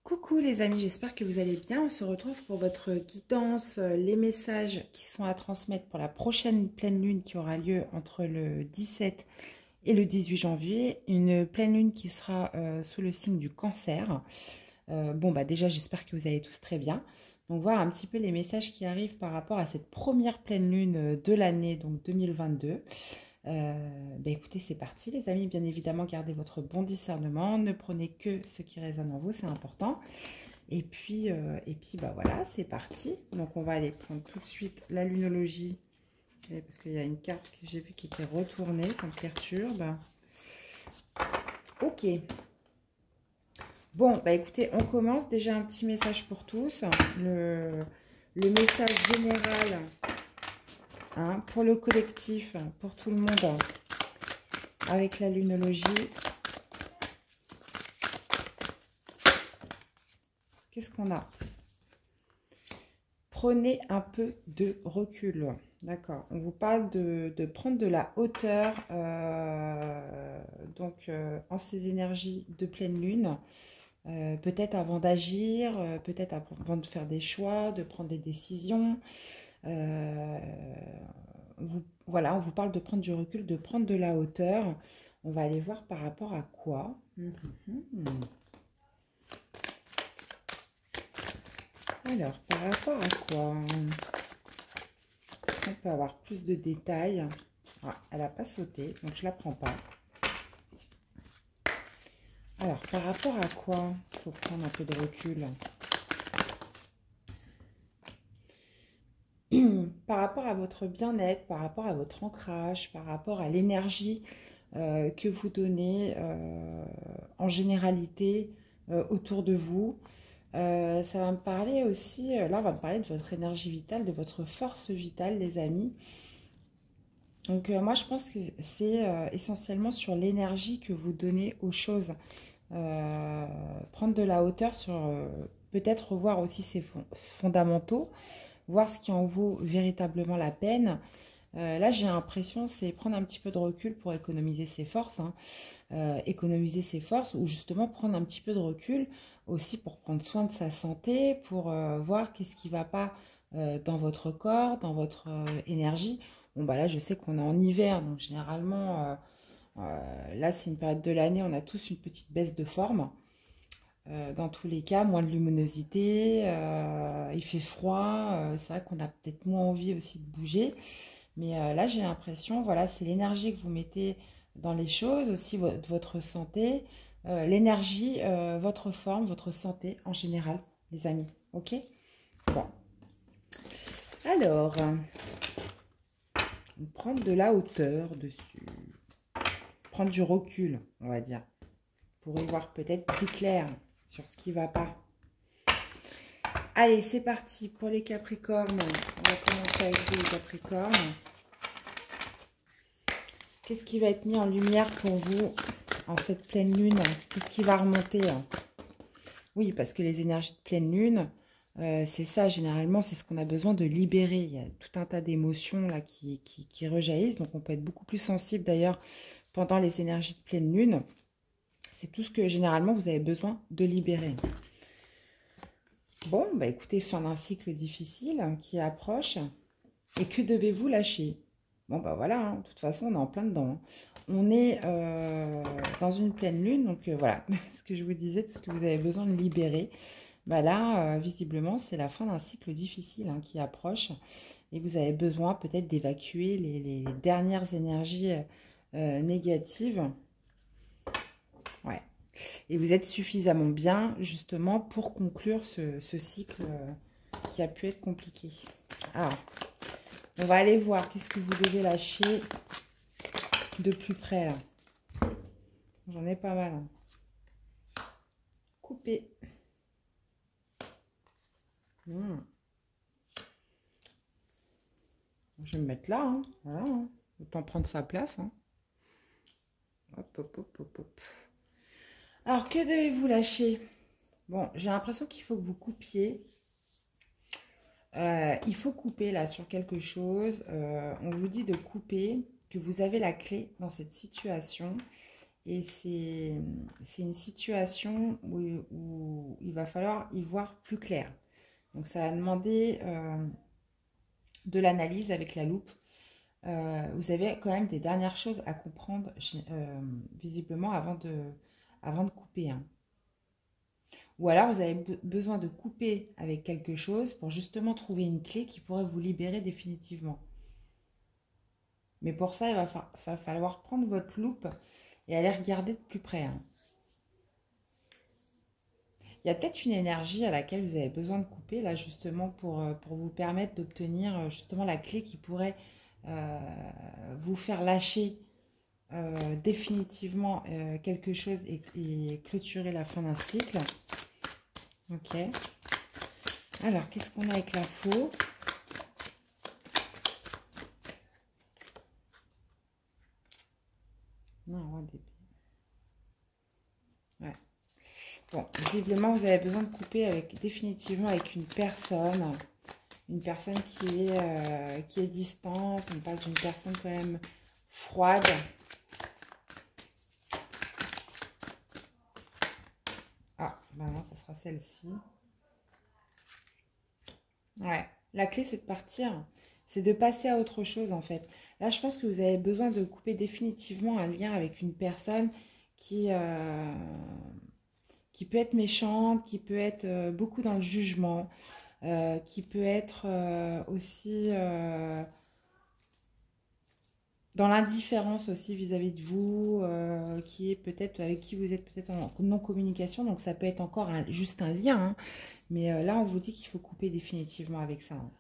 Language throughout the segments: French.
Coucou les amis, j'espère que vous allez bien. On se retrouve pour votre guidance, les messages qui sont à transmettre pour la prochaine pleine lune qui aura lieu entre le 17 et le 18 janvier. Une pleine lune qui sera sous le signe du cancer. Déjà j'espère que vous allez tous très bien. Donc voir un petit peu les messages qui arrivent par rapport à cette première pleine lune de l'année, donc 2022. Écoutez, c'est parti les amis, bien évidemment gardez votre bon discernement, ne prenez que ce qui résonne en vous, c'est important. Et puis voilà, c'est parti. Donc on va aller prendre tout de suite la lunologie, parce qu'il y a une carte que j'ai vue qui était retournée, ça me perturbe. Ok. Bon, écoutez, on commence. Déjà un petit message pour tous. Le message général, hein, pour le collectif, pour tout le monde, avec la lunologie. Qu'est-ce qu'on a? Prenez un peu de recul. D'accord. On vous parle de prendre de la hauteur en ces énergies de pleine lune. Peut-être avant d'agir, peut-être avant de faire des choix, de prendre des décisions. Voilà, on vous parle de prendre du recul, de prendre de la hauteur. On va aller voir par rapport à quoi. Alors, par rapport à quoi? On peut avoir plus de détails. Ah, elle n'a pas sauté, donc je ne la prends pas. Alors, par rapport à quoi il faut prendre un peu de recul? Par rapport à votre bien-être, par rapport à votre ancrage, par rapport à l'énergie que vous donnez en généralité autour de vous. Ça va me parler aussi, là on va me parler de votre énergie vitale, de votre force vitale les amis. Donc moi je pense que c'est essentiellement sur l'énergie que vous donnez aux choses. Prendre de la hauteur sur peut-être revoir aussi ses fondamentaux, voir ce qui en vaut véritablement la peine. Là j'ai l'impression c'est prendre un petit peu de recul pour économiser ses forces, hein. Économiser ses forces ou justement prendre un petit peu de recul aussi pour prendre soin de sa santé, pour voir qu'est-ce qui ne va pas dans votre corps, dans votre énergie. Bon là je sais qu'on est en hiver, donc généralement là c'est une période de l'année, on a tous une petite baisse de forme. Dans tous les cas, moins de luminosité, il fait froid, c'est vrai qu'on a peut-être moins envie aussi de bouger. Mais là, j'ai l'impression, voilà, c'est l'énergie que vous mettez dans les choses, aussi votre santé, l'énergie, votre forme, votre santé en général, les amis. Ok? Bon. Alors, prendre de la hauteur dessus. Prendre du recul, on va dire. Pour y voir peut-être plus clair sur ce qui ne va pas. Allez, c'est parti pour les Capricornes. On va commencer avec vous, les Capricornes. Qu'est-ce qui va être mis en lumière pour vous en cette pleine lune? Qu'est-ce qui va remonter? Oui, parce que les énergies de pleine lune, c'est ça, généralement, c'est ce qu'on a besoin de libérer. Il y a tout un tas d'émotions là qui rejaillissent, donc on peut être beaucoup plus sensible d'ailleurs pendant les énergies de pleine lune. C'est tout ce que généralement vous avez besoin de libérer. Bon, écoutez, fin d'un cycle difficile qui approche. Et que devez-vous lâcher? Bon, voilà, hein, de toute façon, on est en plein dedans. Hein. On est dans une pleine lune, donc voilà, ce que je vous disais, tout ce que vous avez besoin de libérer. Là, visiblement, c'est la fin d'un cycle difficile hein, qui approche. Et vous avez besoin peut-être d'évacuer les dernières énergies négatives. Ouais. Et vous êtes suffisamment bien, justement, pour conclure ce cycle qui a pu être compliqué. Alors, on va aller voir qu'est-ce que vous devez lâcher de plus près, là. J'en ai pas mal. Hein. Couper. Je vais me mettre là. Hein. Voilà. Hein. Autant prendre sa place. Hein. Hop, hop, hop, hop, hop. Alors, que devez-vous lâcher? Bon, j'ai l'impression qu'il faut que vous coupiez. Il faut couper là sur quelque chose. On vous dit de couper, que vous avez la clé dans cette situation Et c'est une situation où il va falloir y voir plus clair. Donc ça va demander de l'analyse avec la loupe. Vous avez quand même des dernières choses à comprendre visiblement avant de couper, hein. Ou alors vous avez besoin de couper avec quelque chose pour justement trouver une clé qui pourrait vous libérer définitivement. Mais pour ça, il va falloir prendre votre loupe et aller regarder de plus près, hein. Il y a peut-être une énergie à laquelle vous avez besoin de couper, là, justement, pour vous permettre d'obtenir justement la clé qui pourrait euh, vous faire lâcher définitivement quelque chose et clôturer la fin d'un cycle. Ok. Alors, qu'est-ce qu'on a avec la faux? Non, roi d'épée. Ouais. Bon, visiblement, vous avez besoin de couper définitivement avec une personne qui est distante. On parle d'une personne quand même froide. Ah, maintenant, ça sera celle-ci. Ouais, la clé, c'est de partir. C'est de passer à autre chose, en fait. Là, je pense que vous avez besoin de couper définitivement un lien avec une personne qui, euh, qui peut être méchante, qui peut être beaucoup dans le jugement, qui peut être aussi dans l'indifférence aussi vis-à-vis de vous, qui est peut-être avec qui vous êtes peut-être en non-communication. Donc, ça peut être encore juste un lien, hein. Mais là, on vous dit qu'il faut couper définitivement avec ça, hein.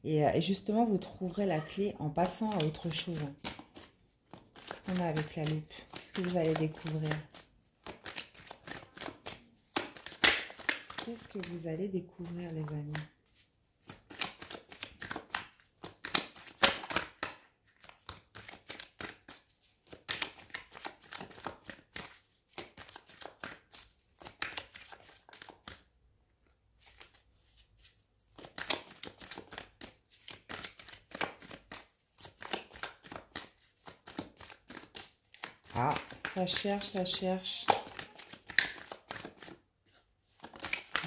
Et justement, vous trouverez la clé en passant à autre chose, hein. Qu'est-ce qu'on a avec la loupe? Qu'est-ce que vous allez découvrir? Qu'est-ce que vous allez découvrir, les amis? Ah, ça cherche, ça cherche.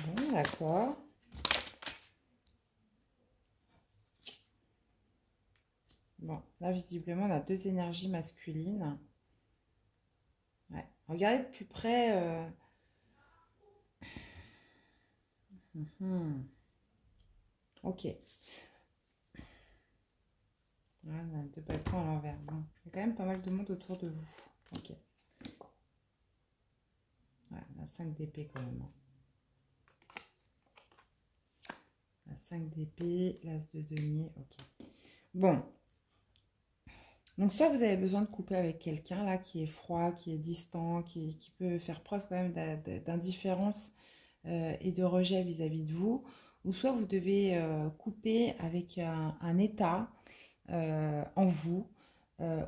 Bon, d'accord. Bon, là, visiblement, on a deux énergies masculines. Ouais. Regardez de plus près. Mhm. Ok. Ah, on a deux bâtons à l'envers. Bon. Il y a quand même pas mal de monde autour de vous. Ok. Ouais, on a 5 d'épée quand même, hein. La 5 d'épée, l'as de denier. Ok. Bon. Donc, soit vous avez besoin de couper avec quelqu'un là qui est froid, qui est distant, qui peut faire preuve quand même d'indifférence et de rejet vis-à-vis de vous, ou soit vous devez couper avec un état en vous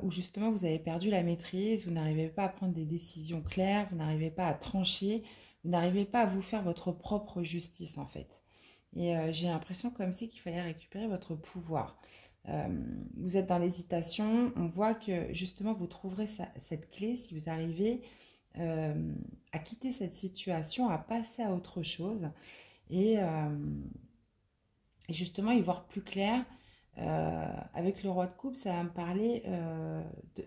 où justement vous avez perdu la maîtrise, vous n'arrivez pas à prendre des décisions claires, vous n'arrivez pas à trancher, vous n'arrivez pas à vous faire votre propre justice en fait. Et j'ai l'impression comme si qu'il fallait récupérer votre pouvoir. Euh, Vous êtes dans l'hésitation, on voit que justement vous trouverez cette clé si vous arrivez à quitter cette situation, à passer à autre chose et, et justement y voir plus clair. Avec le roi de coupe, ça va me parler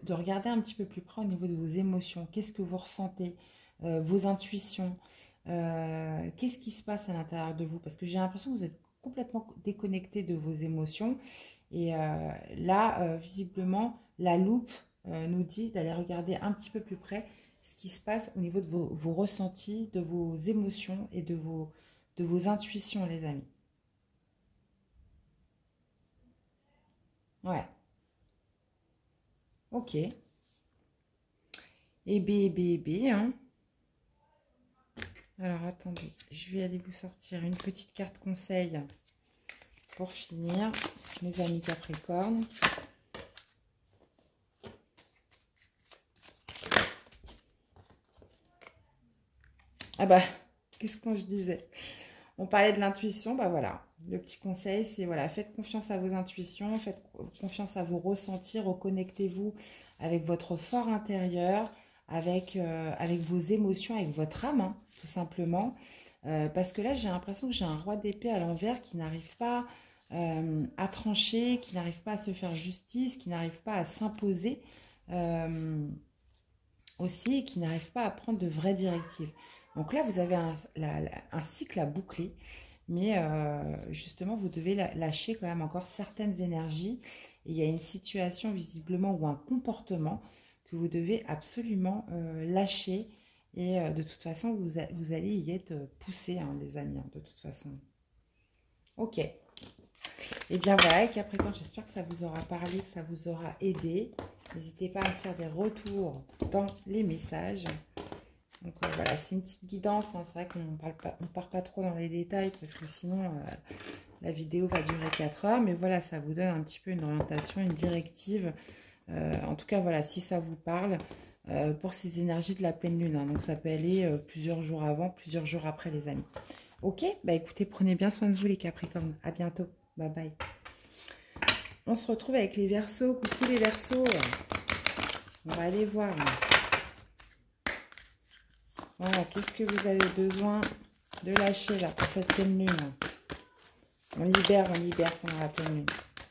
de regarder un petit peu plus près au niveau de vos émotions. Qu'est-ce que vous ressentez, vos intuitions, qu'est-ce qui se passe à l'intérieur de vous? Parce que j'ai l'impression que vous êtes complètement déconnecté de vos émotions. Et là, visiblement, la loupe nous dit d'aller regarder un petit peu plus près ce qui se passe au niveau de vos ressentis, de vos émotions et de vos intuitions, les amis. Ouais, ok. Et B, hein. Alors, attendez, je vais aller vous sortir une petite carte conseil pour finir, mes amis Capricorne. Ah bah, qu'est-ce que je disais? On parlait de l'intuition, bah voilà. Le petit conseil, c'est voilà, faites confiance à vos intuitions, faites confiance à vos ressentis, reconnectez-vous avec votre fort intérieur, avec vos émotions, avec votre âme, hein, tout simplement. Parce que là, j'ai l'impression que j'ai un roi d'épée à l'envers qui n'arrive pas à trancher, qui n'arrive pas à se faire justice, qui n'arrive pas à s'imposer aussi, et qui n'arrive pas à prendre de vraies directives. Donc là, vous avez un cycle à boucler, mais justement, vous devez lâcher quand même encore certaines énergies. Et il y a une situation visiblement ou un comportement que vous devez absolument lâcher. Et de toute façon, vous allez y être poussé, hein, les amis, hein, de toute façon. Ok. Et bien voilà, Capricorne, j'espère que ça vous aura parlé, que ça vous aura aidé. N'hésitez pas à me faire des retours dans les messages. Donc voilà, c'est une petite guidance, hein. C'est vrai qu'on ne part pas trop dans les détails parce que sinon la vidéo va durer 4 heures. Mais voilà, ça vous donne un petit peu une orientation, une directive. En tout cas, voilà, si ça vous parle, pour ces énergies de la pleine lune, hein. Donc ça peut aller plusieurs jours avant, plusieurs jours après, les amis. Ok, bah écoutez, prenez bien soin de vous les Capricornes. À bientôt. Bye bye. On se retrouve avec les Verseaux. Coucou les Verseaux. On va aller voir. Voilà, qu'est-ce que vous avez besoin de lâcher là pour cette pleine lune? On libère pendant la pleine lune.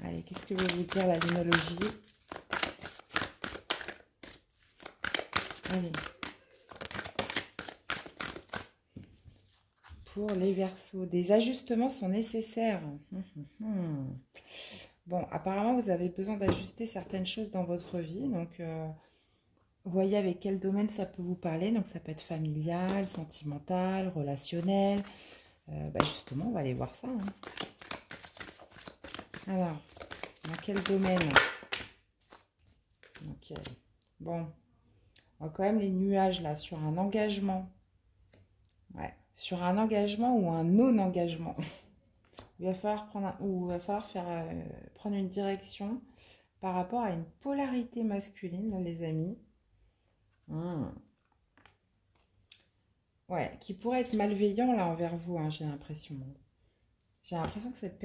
Allez, qu'est-ce que veut vous dire la lunologie? Allez. Pour les Verseaux, des ajustements sont nécessaires. Bon, apparemment, vous avez besoin d'ajuster certaines choses dans votre vie. Donc, voyez avec quel domaine ça peut vous parler. Donc, ça peut être familial, sentimental, relationnel. Bah justement, on va aller voir ça, hein. Alors, dans quel domaine? Ok. Bon, on voit quand même les nuages là, sur un engagement. Ouais, sur un engagement ou un non-engagement. Il va falloir prendre une direction par rapport à une polarité masculine, là, les amis. Ouais, qui pourrait être malveillant là envers vous, hein, j'ai l'impression. J'ai l'impression que cette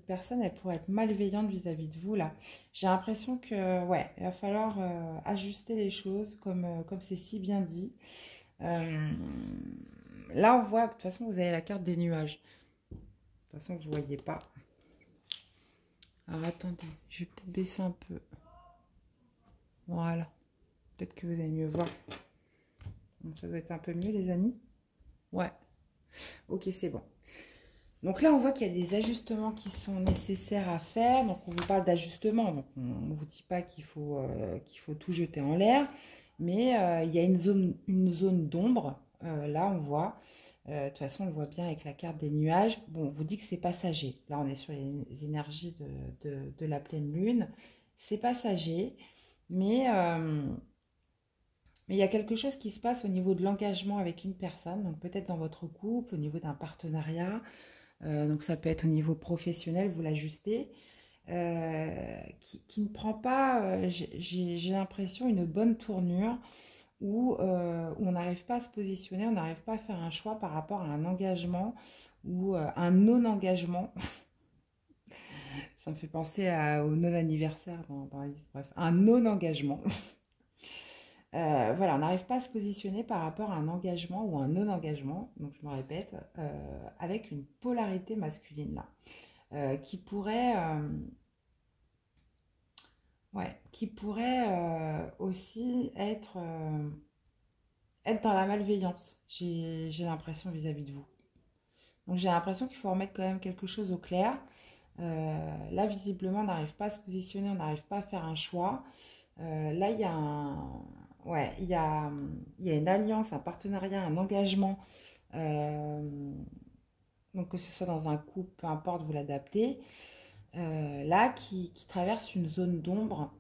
personne, elle pourrait être malveillante vis-à-vis de vous là. J'ai l'impression que, ouais, il va falloir ajuster les choses comme c'est si bien dit. Là, on voit, de toute façon, vous avez la carte des nuages. De toute façon, vous ne voyez pas. Alors, attendez, je vais peut-être baisser un peu. Voilà. Peut-être que vous allez mieux voir. Donc, ça doit être un peu mieux, les amis. Ouais. Ok, c'est bon. Donc là, on voit qu'il y a des ajustements qui sont nécessaires à faire. Donc, on vous parle d'ajustement. Donc, on ne vous dit pas qu'il faut tout jeter en l'air. Mais il y a une zone d'ombre. Là, on voit. De toute façon, on le voit bien avec la carte des nuages. Bon, on vous dit que c'est passager. Là, on est sur les énergies de la pleine lune. C'est passager. Mais il y a quelque chose qui se passe au niveau de l'engagement avec une personne. Donc, peut-être dans votre couple, au niveau d'un partenariat. Donc ça peut être au niveau professionnel, vous l'ajustez, qui ne prend pas, j'ai l'impression, une bonne tournure où on n'arrive pas à se positionner, on n'arrive pas à faire un choix par rapport à un engagement ou un non-engagement. Ça me fait penser au non-anniversaire dans la liste, bref, un non-engagement. Voilà, on n'arrive pas à se positionner par rapport à un engagement ou un non-engagement, donc je me répète, avec une polarité masculine là, qui pourrait aussi être dans la malveillance, j'ai l'impression vis-à-vis de vous. Donc j'ai l'impression qu'il faut remettre quand même quelque chose au clair. Là, visiblement, on n'arrive pas à se positionner, on n'arrive pas à faire un choix. Là, il y a il y a une alliance, un partenariat, un engagement. Donc que ce soit dans un couple, peu importe, vous l'adaptez. Là, qui traverse une zone d'ombre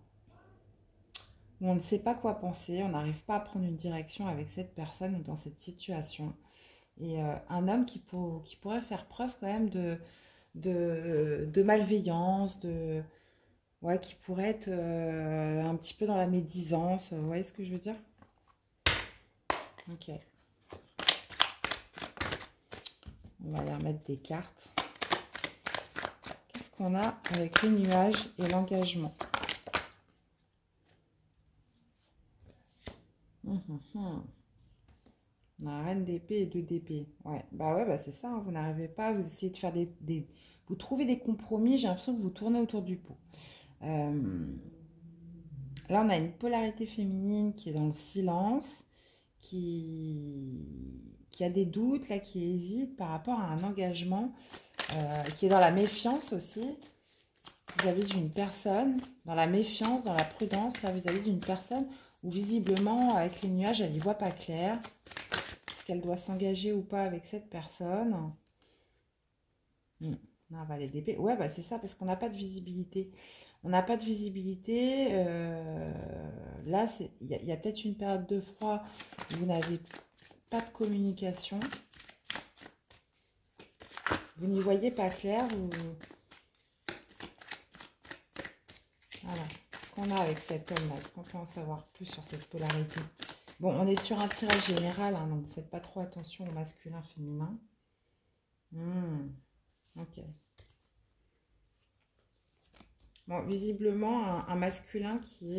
où on ne sait pas quoi penser, on n'arrive pas à prendre une direction avec cette personne ou dans cette situation. Et un homme qui pourrait faire preuve quand même de malveillance, qui pourrait être un petit peu dans la médisance. Vous voyez ce que je veux dire? Ok. On va aller remettre des cartes. Qu'est-ce qu'on a avec les nuages et l'engagement? Mhm. On a reine d'épée et deux d'épée. Ouais, bah c'est ça, hein, vous n'arrivez pas, vous essayez de faire vous trouvez des compromis, j'ai l'impression que vous tournez autour du pot. Euh, Là, on a une polarité féminine qui est dans le silence, qui a des doutes, là, qui hésite par rapport à un engagement, qui est dans la méfiance aussi, vis-à-vis d'une personne, dans la méfiance, dans la prudence, là, vis-à-vis d'une personne où visiblement, avec les nuages, elle n'y voit pas clair. Est-ce qu'elle doit s'engager ou pas avec cette personne? Non, valet d'épée. Ouais, bah c'est ça, parce qu'on n'a pas de visibilité. On n'a pas de visibilité. Là, il y a peut-être une période de froid où vous n'avez pas de communication. Vous n'y voyez pas clair. Voilà. Qu'est-ce qu'on a avec cet homme-là? Est-ce qu'on peut en savoir plus sur cette polarité? Bon, on est sur un tirage général, hein, donc vous ne faites pas trop attention au masculin, féminin. Ok. Bon, visiblement, un masculin qui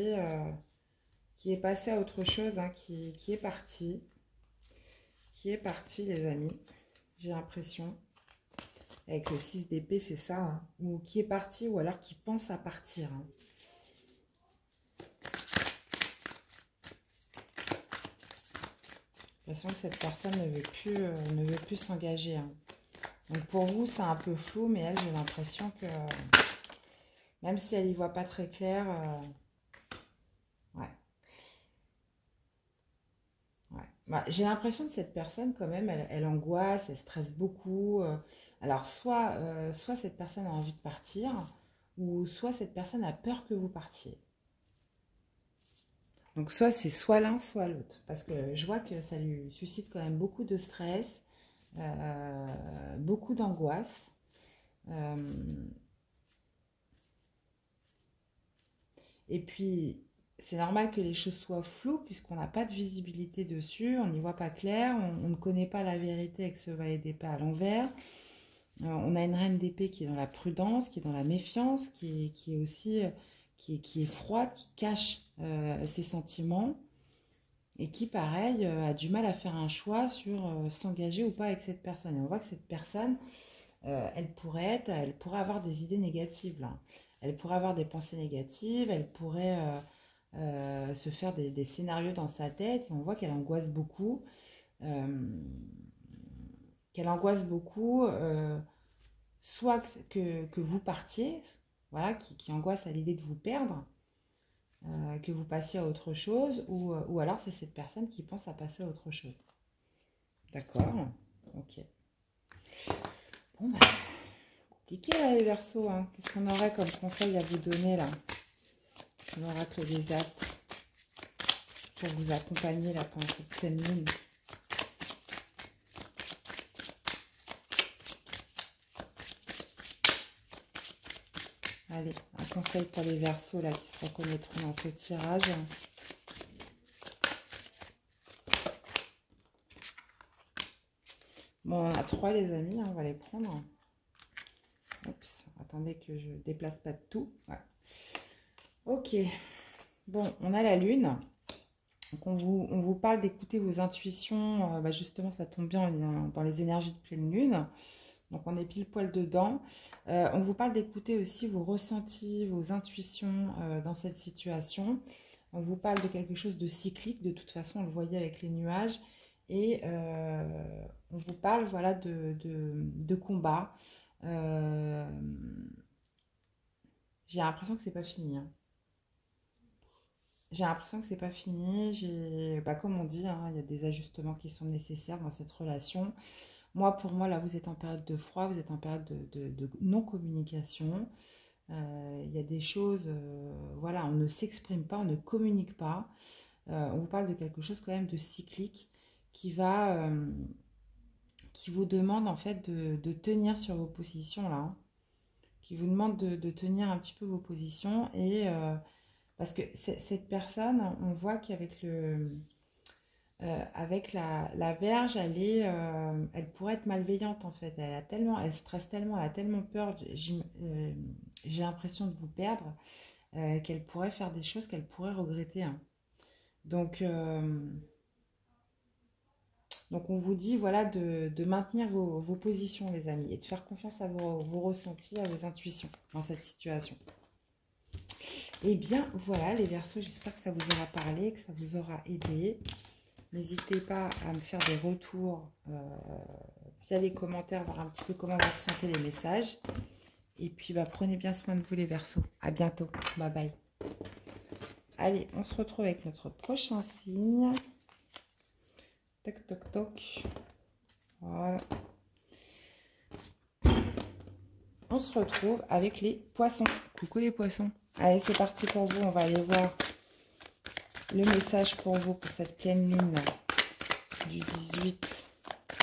est passé à autre chose, hein, qui est parti. Qui est parti, les amis. J'ai l'impression. Avec le 6 d'épée, c'est ça. Hein. Ou qui est parti, ou alors qui pense à partir. Hein. J'ai l'impression que cette personne ne veut plus s'engager. Hein. Donc pour vous, c'est un peu flou, mais elle, j'ai l'impression que même si elle y voit pas très clair, ouais. Ouais. Bah, j'ai l'impression que cette personne, quand même, elle angoisse, elle stresse beaucoup. Alors, soit cette personne a envie de partir, ou soit cette personne a peur que vous partiez. Donc, soit c'est soit l'un, soit l'autre. Parce que je vois que ça lui suscite quand même beaucoup de stress, beaucoup d'angoisse. Euh, et puis, c'est normal que les choses soient floues, puisqu'on n'a pas de visibilité dessus, on n'y voit pas clair, on ne connaît pas la vérité avec ce valet d'épée à l'envers. On a une reine d'épée qui est dans la prudence, qui est dans la méfiance, qui est aussi qui est froide, qui cache ses sentiments et qui, pareil, a du mal à faire un choix sur s'engager ou pas avec cette personne. Et on voit que cette personne, elle pourrait avoir des idées négatives là. Elle pourrait avoir des pensées négatives, elle pourrait se faire des scénarios dans sa tête. Et on voit qu'elle angoisse beaucoup. euh, Qu'elle angoisse beaucoup. Soit que vous partiez, voilà, qui angoisse à l'idée de vous perdre, que vous passiez à autre chose, ou alors c'est cette personne qui pense à passer à autre chose. D'accord. Ok. Bon, bah, compliqué là, les Verseaux. Hein. Qu'est-ce qu'on aurait comme conseil à vous donner là? L'oracle des astres pour vous accompagner là pendant cette pleine lune. Allez, un conseil pour les Verseaux là qui se reconnaîtront dans ce tirage. Bon, on a 3 les amis, hein, on va les prendre. Oups, attendez que je déplace pas de tout. Ouais. Ok, bon, on a la lune. Donc on vous parle d'écouter vos intuitions. Bah justement, ça tombe bien, on est dans les énergies de pleine lune. Donc on est pile poil dedans. On vous parle d'écouter aussi vos ressentis, vos intuitions dans cette situation. On vous parle de quelque chose de cyclique. De toute façon, on le voyait avec les nuages. Et on vous parle voilà, de combat. Euh, j'ai l'impression que c'est pas fini. Hein. J'ai l'impression que c'est pas fini. Bah, comme on dit, hein, il y a des ajustements qui sont nécessaires dans cette relation. Moi, pour moi, là, vous êtes en période de froid, vous êtes en période de non-communication. Il y a des choses, voilà, on ne s'exprime pas, on ne communique pas. On vous parle de quelque chose quand même de cyclique qui va, qui vous demande en fait de tenir sur vos positions là, hein, qui vous demande de tenir un petit peu vos positions et parce que cette personne, on voit qu'avec avec la Vierge, elle pourrait être malveillante en fait. Elle stresse tellement, elle a tellement peur. J'ai l'impression de vous perdre qu'elle pourrait faire des choses qu'elle pourrait regretter. Hein. Donc Donc, on vous dit, voilà, de maintenir vos positions, les amis, et de faire confiance à vos ressentis, à vos intuitions dans cette situation. Eh bien, voilà, les Verseaux, j'espère que ça vous aura parlé, que ça vous aura aidé. N'hésitez pas à me faire des retours via les commentaires, voir un petit peu comment vous ressentez les messages. Et puis, bah, prenez bien soin de vous, les Verseaux. À bientôt. Bye bye. Allez, on se retrouve avec notre prochain signe. Toc, toc, toc. Voilà. On se retrouve avec les poissons. Coucou les poissons. Allez, c'est parti pour vous. On va aller voir le message pour vous pour cette pleine lune du 18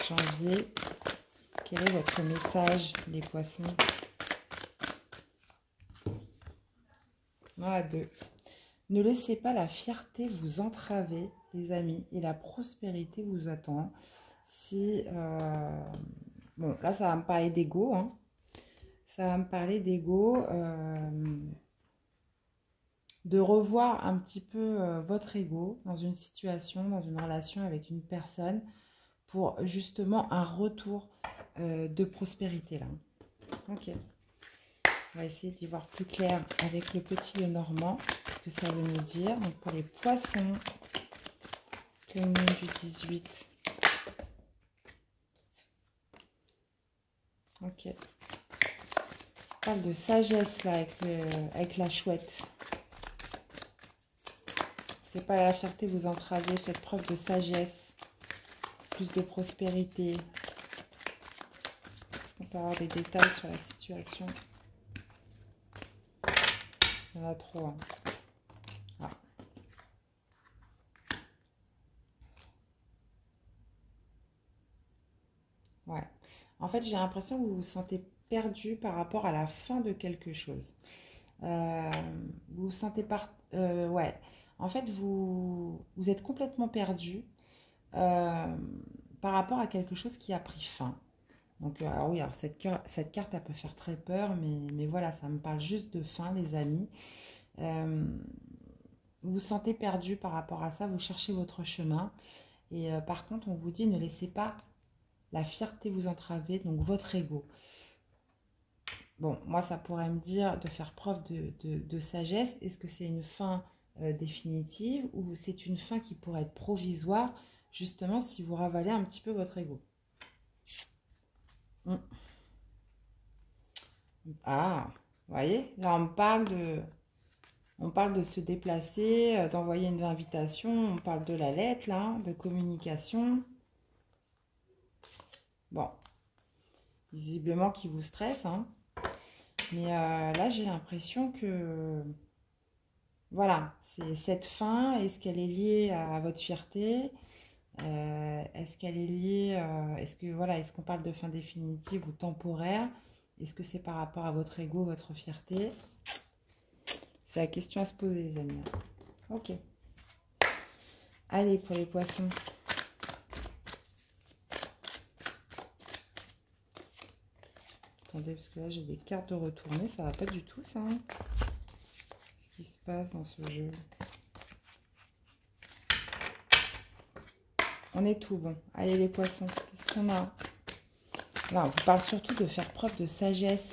janvier. Quel est votre message, les poissons? Voilà, 2. Ne laissez pas la fierté vous entraver, les amis, et la prospérité vous attend. Si, bon, là, ça va me parler d'ego, hein. Ça va me parler d'ego, de revoir un petit peu votre ego dans une situation, dans une relation avec une personne, pour justement un retour de prospérité, là. Ok. On va essayer d'y voir plus clair avec le petit Lenormand, ce que ça veut nous dire. Donc, pour les poissons, pleine lune du 18. Ok. On parle de sagesse, là, avec la chouette. C'est pas la fierté vous entraver, faites preuve de sagesse, plus de prospérité. Est-ce qu'on peut avoir des détails sur la situation? Il y en a trop, hein. Ah. Ouais. En fait, j'ai l'impression que vous vous sentez perdu par rapport à la fin de quelque chose. Vous vous sentez ouais. En fait, vous êtes complètement perdu par rapport à quelque chose qui a pris fin. Donc, alors oui, alors cette carte, elle peut faire très peur, mais voilà, ça me parle juste de fin, les amis. Vous vous sentez perdu par rapport à ça, vous cherchez votre chemin. Et par contre, on vous dit, ne laissez pas la fierté vous entraver, donc votre ego. Bon, moi, ça pourrait me dire de faire preuve de sagesse. Est-ce que c'est une fin définitive ou c'est une fin qui pourrait être provisoire, justement, si vous ravalez un petit peu votre ego? Ah, vous voyez, là, on parle de se déplacer, d'envoyer une invitation, on parle de la lettre, là, de communication. Bon, visiblement qui vous stresse, hein. Mais là, j'ai l'impression que, voilà, c'est cette fin, est-ce qu'elle est liée à votre fierté? Est-ce qu'elle est liée, est-ce qu'on parle de fin définitive ou temporaire? Est-ce que c'est par rapport à votre ego, votre fierté? C'est la question à se poser, les amis. Ok. Allez, pour les poissons. Attendez, parce que là, j'ai des cartes de retourner. Ça va pas du tout, ça. Hein. Qu'est-ce qui se passe dans ce jeu? On est tout bon. Allez, les poissons. Qu'est-ce qu'on a? Là, on vous parle surtout de faire preuve de sagesse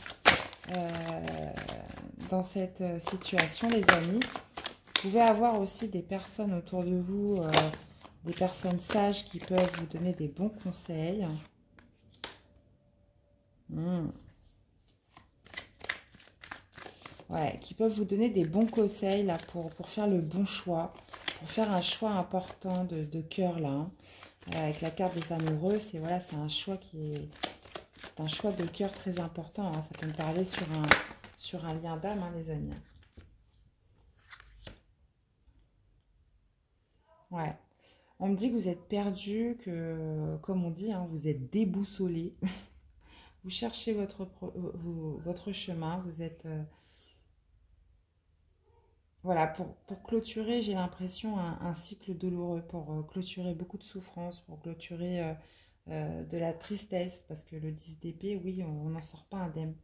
dans cette situation, les amis. Vous pouvez avoir aussi des personnes autour de vous, des personnes sages qui peuvent vous donner des bons conseils. Ouais, qui peuvent vous donner des bons conseils là, pour faire le bon choix, pour faire un choix important de cœur là. Hein. Avec la carte des amoureux, c'est voilà, c'est un choix c'est un choix de cœur très important. Hein. Ça peut me parler sur un lien d'âme, hein, les amis. Ouais. On me dit que vous êtes perdu, que, comme on dit, hein, vous êtes déboussolé. Vous cherchez votre chemin, vous êtes... voilà, pour clôturer, j'ai l'impression, un cycle douloureux, pour clôturer beaucoup de souffrance, pour clôturer de la tristesse, parce que le 10 d'épée, oui, on n'en sort pas indemne.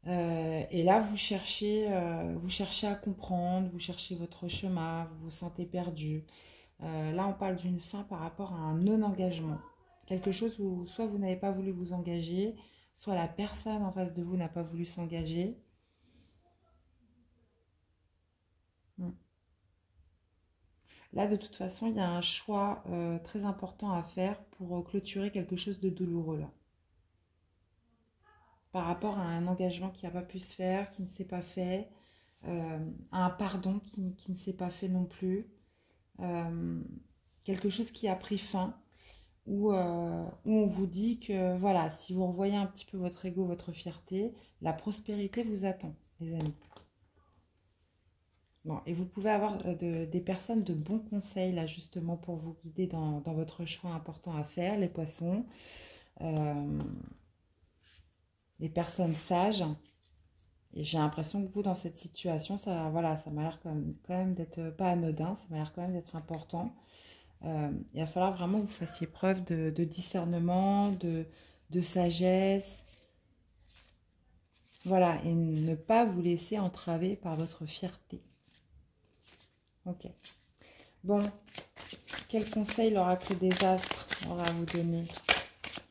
Et là, vous cherchez à comprendre, vous cherchez votre chemin, vous vous sentez perdu. Là, on parle d'une fin par rapport à un non-engagement. Quelque chose où soit vous n'avez pas voulu vous engager, soit la personne en face de vous n'a pas voulu s'engager. Mm. Là, de toute façon, il y a un choix très important à faire pour clôturer quelque chose de douloureux là. Par rapport à un engagement qui n'a pas pu se faire, qui ne s'est pas fait, à un pardon qui ne s'est pas fait non plus, euh, quelque chose qui a pris fin, où on vous dit que voilà, si vous revoyez un petit peu votre ego, votre fierté, la prospérité vous attend, les amis. Bon, et vous pouvez avoir des personnes de bons conseils là justement pour vous guider dans votre choix important à faire, les poissons, euh, des personnes sages. Et j'ai l'impression que vous, dans cette situation, ça, voilà, ça m'a l'air quand même d'être pas anodin, ça m'a l'air quand même d'être important. Il va falloir vraiment que vous fassiez preuve de discernement, de sagesse. Voilà, et ne pas vous laisser entraver par votre fierté. Ok. Bon, quel conseil l'oracle des astres aura à vous donner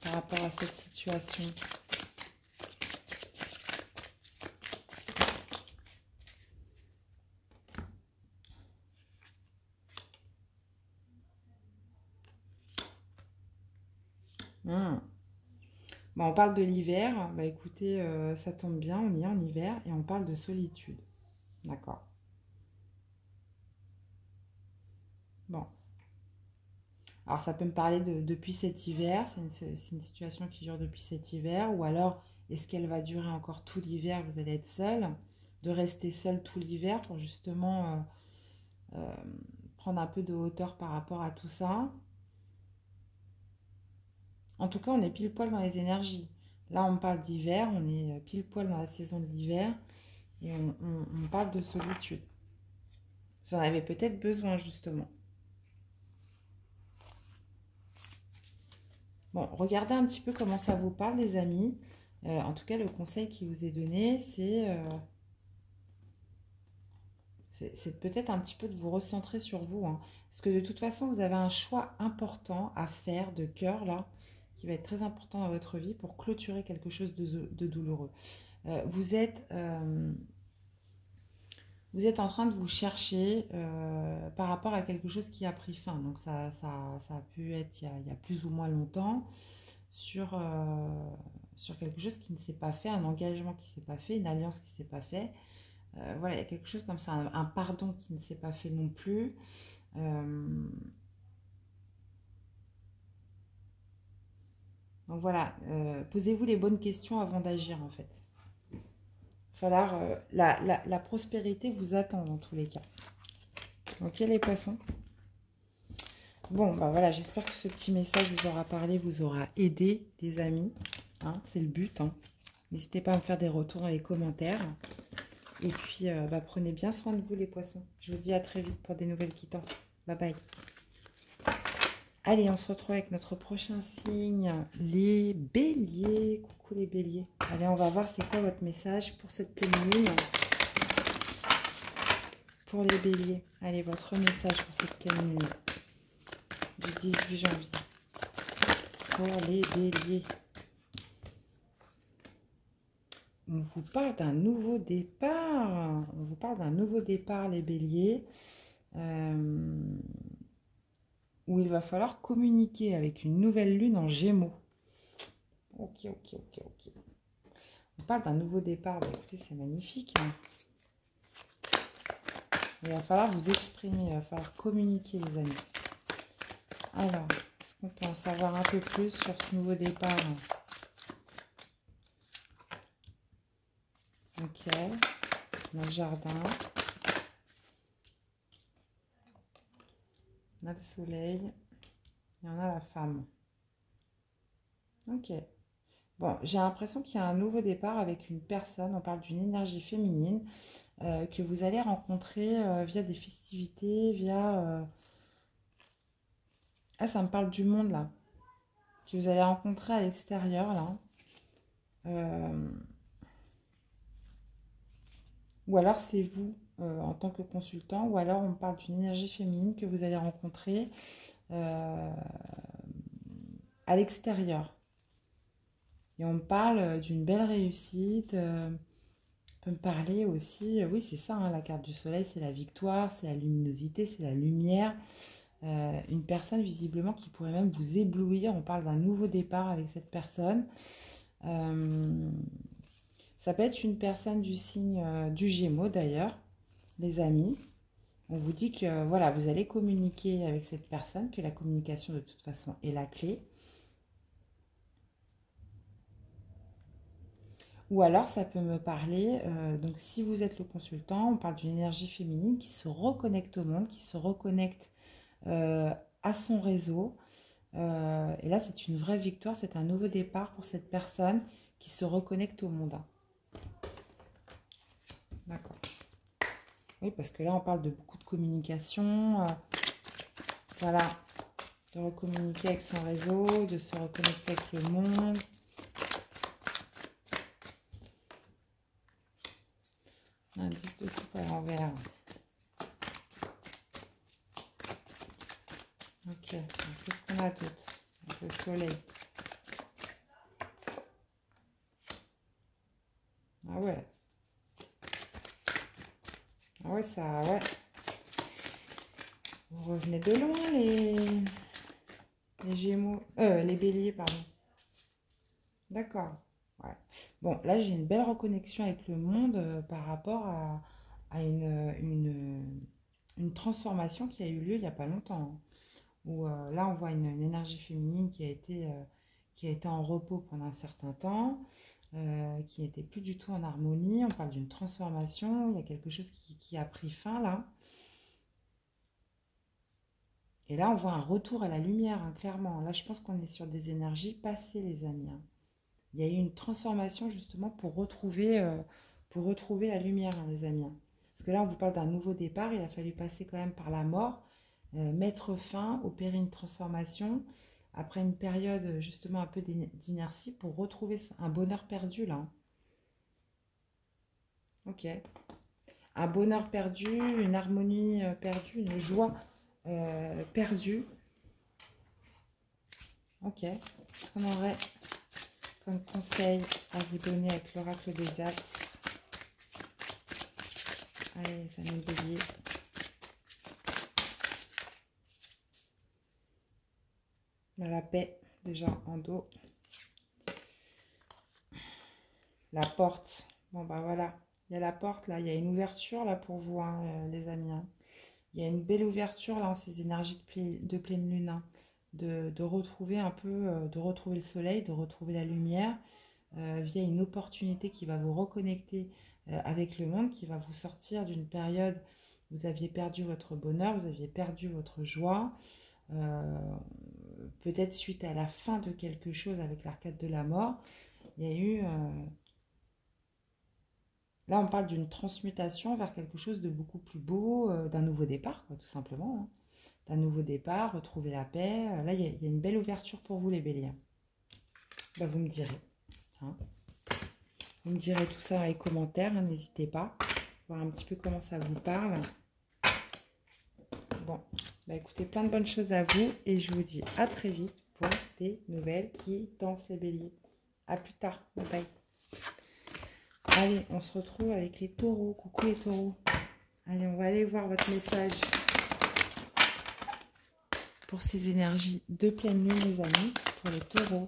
par rapport à cette situation? Bon, on parle de l'hiver. Bah écoutez, ça tombe bien, on y est en hiver et on parle de solitude. D'accord. Bon. Alors ça peut me parler depuis cet hiver, c'est une situation qui dure depuis cet hiver, ou alors est-ce qu'elle va durer encore tout l'hiver, vous allez être seul, de rester seul tout l'hiver pour justement euh, prendre un peu de hauteur par rapport à tout ça. En tout cas, on est pile poil dans les énergies. Là, on parle d'hiver, on est pile poil dans la saison de l'hiver et on parle de solitude. Vous en avez peut-être besoin justement. Bon, regardez un petit peu comment ça vous parle, les amis. En tout cas, le conseil qui vous est donné, c'est peut-être un petit peu de vous recentrer sur vous, hein. Parce que de toute façon, vous avez un choix important à faire de cœur, là, qui va être très important dans votre vie pour clôturer quelque chose de douloureux. Vous êtes en train de vous chercher par rapport à quelque chose qui a pris fin. Donc ça a pu être il y a plus ou moins longtemps sur quelque chose qui ne s'est pas fait, un engagement qui ne s'est pas fait, une alliance qui ne s'est pas fait. Voilà, il y a quelque chose comme ça, un pardon qui ne s'est pas fait non plus. Donc voilà, posez-vous les bonnes questions avant d'agir en fait. Falloir, la prospérité vous attend dans tous les cas. Ok les poissons? Bon, bah voilà, j'espère que ce petit message vous aura parlé, vous aura aidé les amis. Hein, c'est le but. Hein. N'hésitez pas à me faire des retours dans les commentaires. Et puis, bah, prenez bien soin de vous les poissons. Je vous dis à très vite pour des nouvelles quittances. Bye bye. Allez, on se retrouve avec notre prochain signe, les béliers. Coucou les béliers. Allez, on va voir c'est quoi votre message pour cette pleine lune. Pour les béliers. Allez, votre message pour cette pleine lune du 18 janvier. Pour les béliers. On vous parle d'un nouveau départ. On vous parle d'un nouveau départ, les béliers. Où il va falloir communiquer avec une nouvelle lune en gémeaux. Ok. On parle d'un nouveau départ. Bah, écoutez, c'est magnifique. Hein. Il va falloir vous exprimer, il va falloir communiquer, les amis. Alors, est-ce qu'on peut en savoir un peu plus sur ce nouveau départ? Ok. On a le jardin. On a le soleil. Et on a la femme. Ok. Bon, j'ai l'impression qu'il y a un nouveau départ avec une personne. On parle d'une énergie féminine que vous allez rencontrer via des festivités, via... Ah, ça me parle du monde, là. Que vous allez rencontrer à l'extérieur, là. ou alors c'est vous en tant que consultant, ou alors on parle d'une énergie féminine que vous allez rencontrer à l'extérieur. Et on me parle d'une belle réussite. On peut me parler aussi, oui c'est ça, hein, la carte du soleil, c'est la victoire, c'est la luminosité, c'est la lumière. Une personne visiblement qui pourrait même vous éblouir. On parle d'un nouveau départ avec cette personne. Ça peut être une personne du signe du Gémeaux d'ailleurs, les amis. On vous dit que voilà, vous allez communiquer avec cette personne, que la communication de toute façon est la clé. Ou alors ça peut me parler, donc si vous êtes le consultant, on parle d'une énergie féminine qui se reconnecte au monde, qui se reconnecte à son réseau. Et là c'est une vraie victoire, c'est un nouveau départ pour cette personne qui se reconnecte au monde. D'accord. Oui, parce que là, on parle de beaucoup de communication. Voilà, de recommuniquer avec son réseau, de se reconnecter avec le monde. Un 10 de coupe à l'envers. Ok, qu'est-ce qu'on a d'autre? Le soleil. Ah ouais. Ah ouais, ça, ouais. Vous revenez de loin, les Gémeaux. Les Béliers, pardon. D'accord. Ouais. Bon, là, j'ai une belle reconnexion avec le monde par rapport à une transformation qui a eu lieu il n'y a pas longtemps. Hein, où là, on voit une énergie féminine qui a été en repos pendant un certain temps, qui n'était plus du tout en harmonie. On parle d'une transformation, il y a quelque chose qui a pris fin là. Et là, on voit un retour à la lumière, hein, clairement. Là, je pense qu'on est sur des énergies passées, les amis. Hein. Il y a eu une transformation justement pour retrouver la lumière, hein, les amis. Hein. Parce que là, on vous parle d'un nouveau départ. Il a fallu passer quand même par la mort, mettre fin, opérer une transformation après une période justement un peu d'inertie pour retrouver un bonheur perdu là. Hein. Ok. Un bonheur perdu, une harmonie perdue, une joie perdue. Ok. Qu'est-ce qu'on aurait comme conseil à vous donner avec l'oracle des astres? Allez, ça met le bélier. La paix, déjà en dos. La porte. Bon, bah voilà. Il y a la porte, là. Il y a une ouverture, là, pour vous, hein, les amis. Hein. Il y a une belle ouverture, là, en ces énergies de pleine lune. Hein. De retrouver un peu, de retrouver le soleil, de retrouver la lumière, via une opportunité qui va vous reconnecter avec le monde, qui va vous sortir d'une période où vous aviez perdu votre bonheur, vous aviez perdu votre joie, peut-être suite à la fin de quelque chose avec l'arcade de la mort, il y a eu... là, on parle d'une transmutation vers quelque chose de beaucoup plus beau, d'un nouveau départ, quoi, tout simplement. Hein. D'un nouveau départ, retrouver la paix. Là, il y a une belle ouverture pour vous, les béliers. Bah, vous me direz. Hein. Vous me direz tout ça dans les commentaires, hein, n'hésitez pas. Voir un petit peu comment ça vous parle. Bon, bah écoutez, plein de bonnes choses à vous. Et je vous dis à très vite pour des nouvelles qui dansent les béliers. À plus tard. Bye bye. Allez, on se retrouve avec les taureaux. Coucou les taureaux. Allez, on va aller voir votre message pour ces énergies de pleine lune, les amis, pour les taureaux.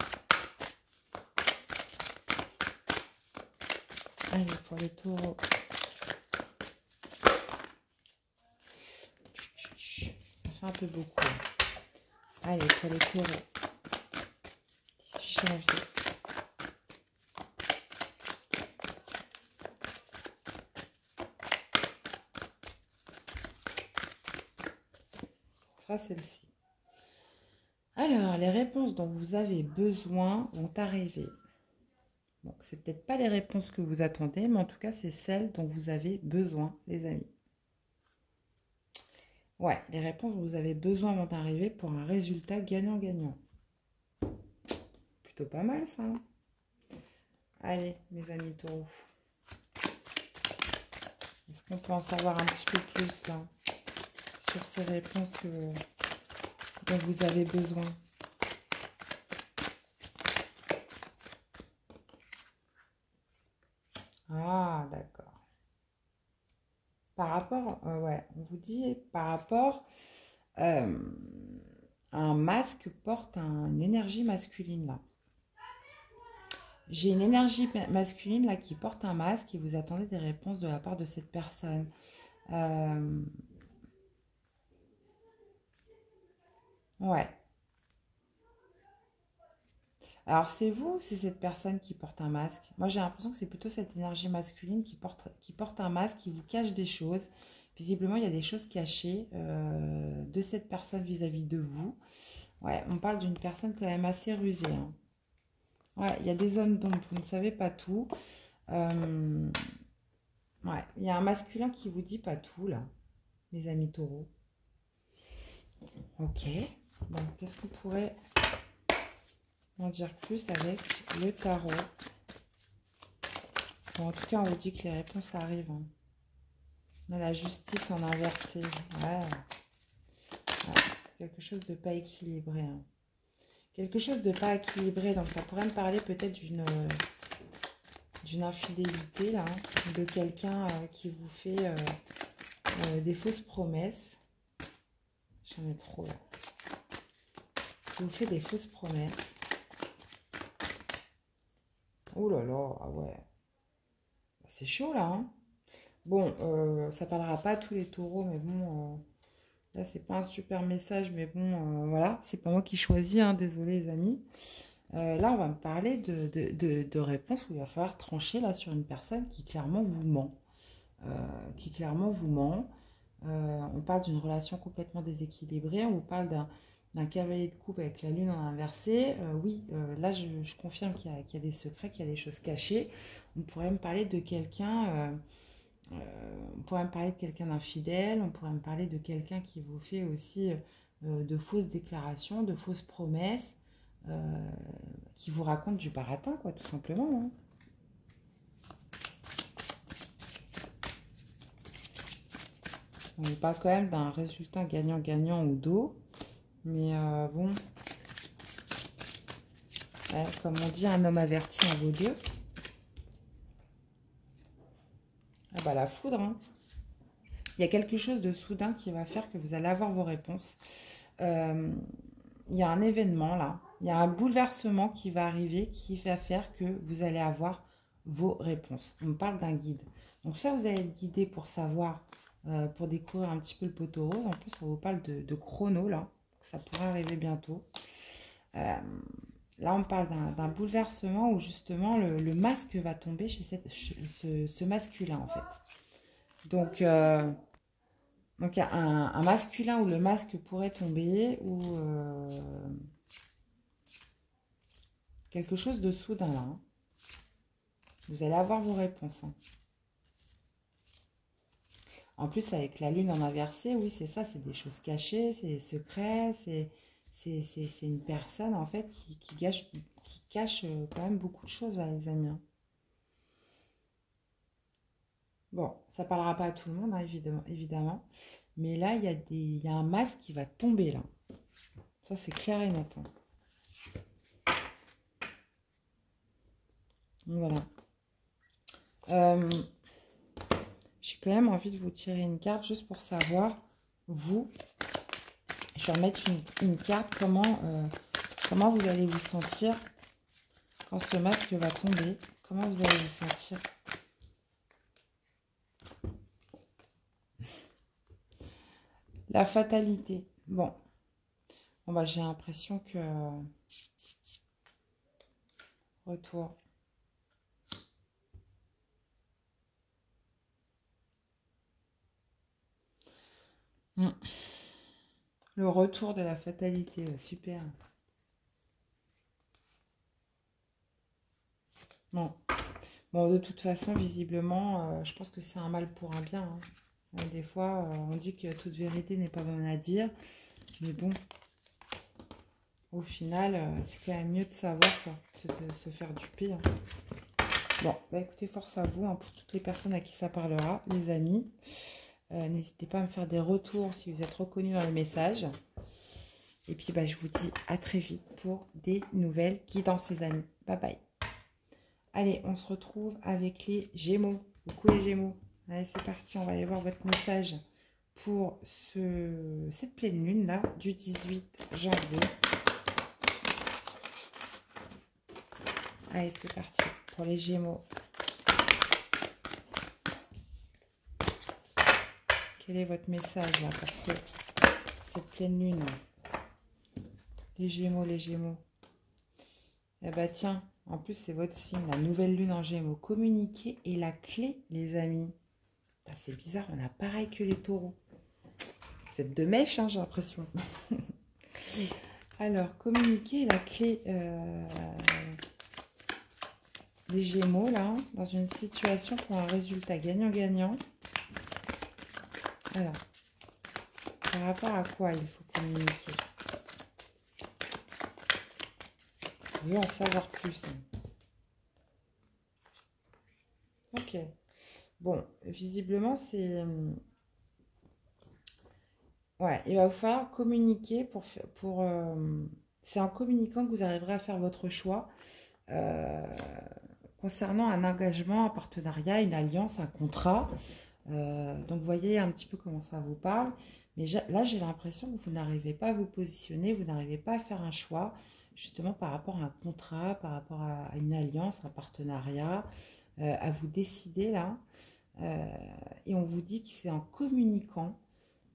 Allez, pour les taureaux. Ça fait un peu beaucoup. Allez, pour les taureaux. 18 janvier. Ce sera celle-ci. Alors, les réponses dont vous avez besoin vont arriver. Donc, c'est peut-être pas les réponses que vous attendez, mais en tout cas, c'est celles dont vous avez besoin, les amis. Ouais, les réponses dont vous avez besoin vont arriver pour un résultat gagnant-gagnant. Plutôt pas mal, ça. Hein. Allez, mes amis taureaux. On peut en savoir un petit peu plus là sur ces réponses dont vous avez besoin. Ah, d'accord. Par rapport, ouais, on vous dit par rapport à un masque porte une énergie masculine là. J'ai une énergie masculine là qui porte un masque et vous attendez des réponses de la part de cette personne. Ouais. Alors c'est vous ou c'est cette personne qui porte un masque? Moi j'ai l'impression que c'est plutôt cette énergie masculine qui porte un masque, qui vous cache des choses. Visiblement il y a des choses cachées de cette personne vis-à-vis de vous. Ouais, on parle d'une personne quand même assez rusée, hein. Ouais, il y a des zones d'ombre, vous ne savez pas tout. Ouais, il y a un masculin qui vous dit pas tout là, les amis taureaux. Ok, bon, qu'est-ce qu'on pourrait en dire plus avec le tarot? Bon, en tout cas, on vous dit que les réponses arrivent, hein. On a la justice en inversé. Ouais. Ouais. Quelque chose de pas équilibré, hein. Quelque chose de pas équilibré. Donc, ça pourrait me parler peut-être d'une infidélité, là, hein, de quelqu'un qui vous fait des fausses promesses. J'en ai trop, là. Qui vous fait des fausses promesses. Oh là là, ah ouais. C'est chaud, là, hein. Bon, ça parlera pas à tous les taureaux, mais bon, là, c'est pas un super message, mais bon, voilà, c'est pas moi qui choisis, hein, désolé les amis. Là, on va me parler de réponses où il va falloir trancher, là, sur une personne qui clairement vous ment. Qui clairement vous ment. On parle d'une relation complètement déséquilibrée, on vous parle d'un cavalier de coupe avec la lune en inversé. Oui, là, je confirme qu'il y a des secrets, qu'il y a des choses cachées. On pourrait me parler de quelqu'un... on pourrait me parler de quelqu'un d'infidèle, on pourrait me parler de quelqu'un qui vous fait aussi de fausses déclarations, de fausses promesses, qui vous raconte du baratin, quoi, tout simplement, hein. On parle quand même d'un résultat gagnant-gagnant ou dos, mais bon, ouais, comme on dit, un homme averti en vaut deux. Ah bah la foudre, hein. Il y a quelque chose de soudain qui va faire que vous allez avoir vos réponses. Il y a un événement là, il y a un bouleversement qui va arriver qui va faire que vous allez avoir vos réponses. On me parle d'un guide. Donc ça, vous allez être guidé pour savoir, pour découvrir un petit peu le poteau rose. En plus, on vous parle de chrono là, ça pourrait arriver bientôt. Là, on parle d'un bouleversement où justement le masque va tomber chez ce masculin en fait. Donc il y a un masculin où le masque pourrait tomber, ou quelque chose de soudain là, hein. Vous allez avoir vos réponses, hein. En plus, avec la lune en inversé, oui, c'est ça, c'est des choses cachées, c'est des secrets, c'est une personne en fait qui cache quand même beaucoup de choses, là, les amis, hein. Bon, ça parlera pas à tout le monde, hein, évidemment. Mais là, il y a un masque qui va tomber, là. Ça, c'est clair et net, hein. Voilà. J'ai quand même envie de vous tirer une carte juste pour savoir, vous, je vais remettre une carte, comment vous allez vous sentir quand ce masque va tomber. Comment vous allez vous sentir? La fatalité. Bon, bah, j'ai l'impression que... Retour. Le retour de la fatalité, super. Bon. Bon, de toute façon, visiblement, je pense que c'est un mal pour un bien, hein. Des fois, on dit que toute vérité n'est pas bonne à dire. Mais bon, au final, c'est quand même mieux de savoir, quoi, de se faire duper, hein. Bon, bah écoutez, force à vous, hein, pour toutes les personnes à qui ça parlera, les amis. N'hésitez pas à me faire des retours si vous êtes reconnus dans les messages. Et puis, bah, je vous dis à très vite pour des nouvelles guidances, les amis. Bye bye. Allez, on se retrouve avec les Gémeaux. Coucou les Gémeaux. Allez, c'est parti, on va aller voir votre message pour cette pleine lune là du 18 janvier. Allez, c'est parti pour les Gémeaux. Quel est votre message là pour cette pleine lune? Les Gémeaux, les Gémeaux. Eh bah tiens, en plus c'est votre signe, la nouvelle lune en Gémeaux. Communiquer est la clé, les amis. C'est bizarre, on a pareil que les taureaux. Vous êtes de mèche, hein, j'ai l'impression. Alors, communiquer est la clé. Les Gémeaux, là, dans une situation pour un résultat gagnant-gagnant. Alors, par rapport à quoi il faut communiquer? Je veux en savoir plus. Hein. Ok. Bon, visiblement, c'est... Ouais, il va vous falloir communiquer c'est en communiquant que vous arriverez à faire votre choix concernant un engagement, un partenariat, une alliance, un contrat. Donc, vous voyez un petit peu comment ça vous parle. Mais là, j'ai l'impression que vous n'arrivez pas à vous positionner, vous n'arrivez pas à faire un choix, justement par rapport à un contrat, par rapport à une alliance, un partenariat, à vous décider là. Et on vous dit que c'est en communiquant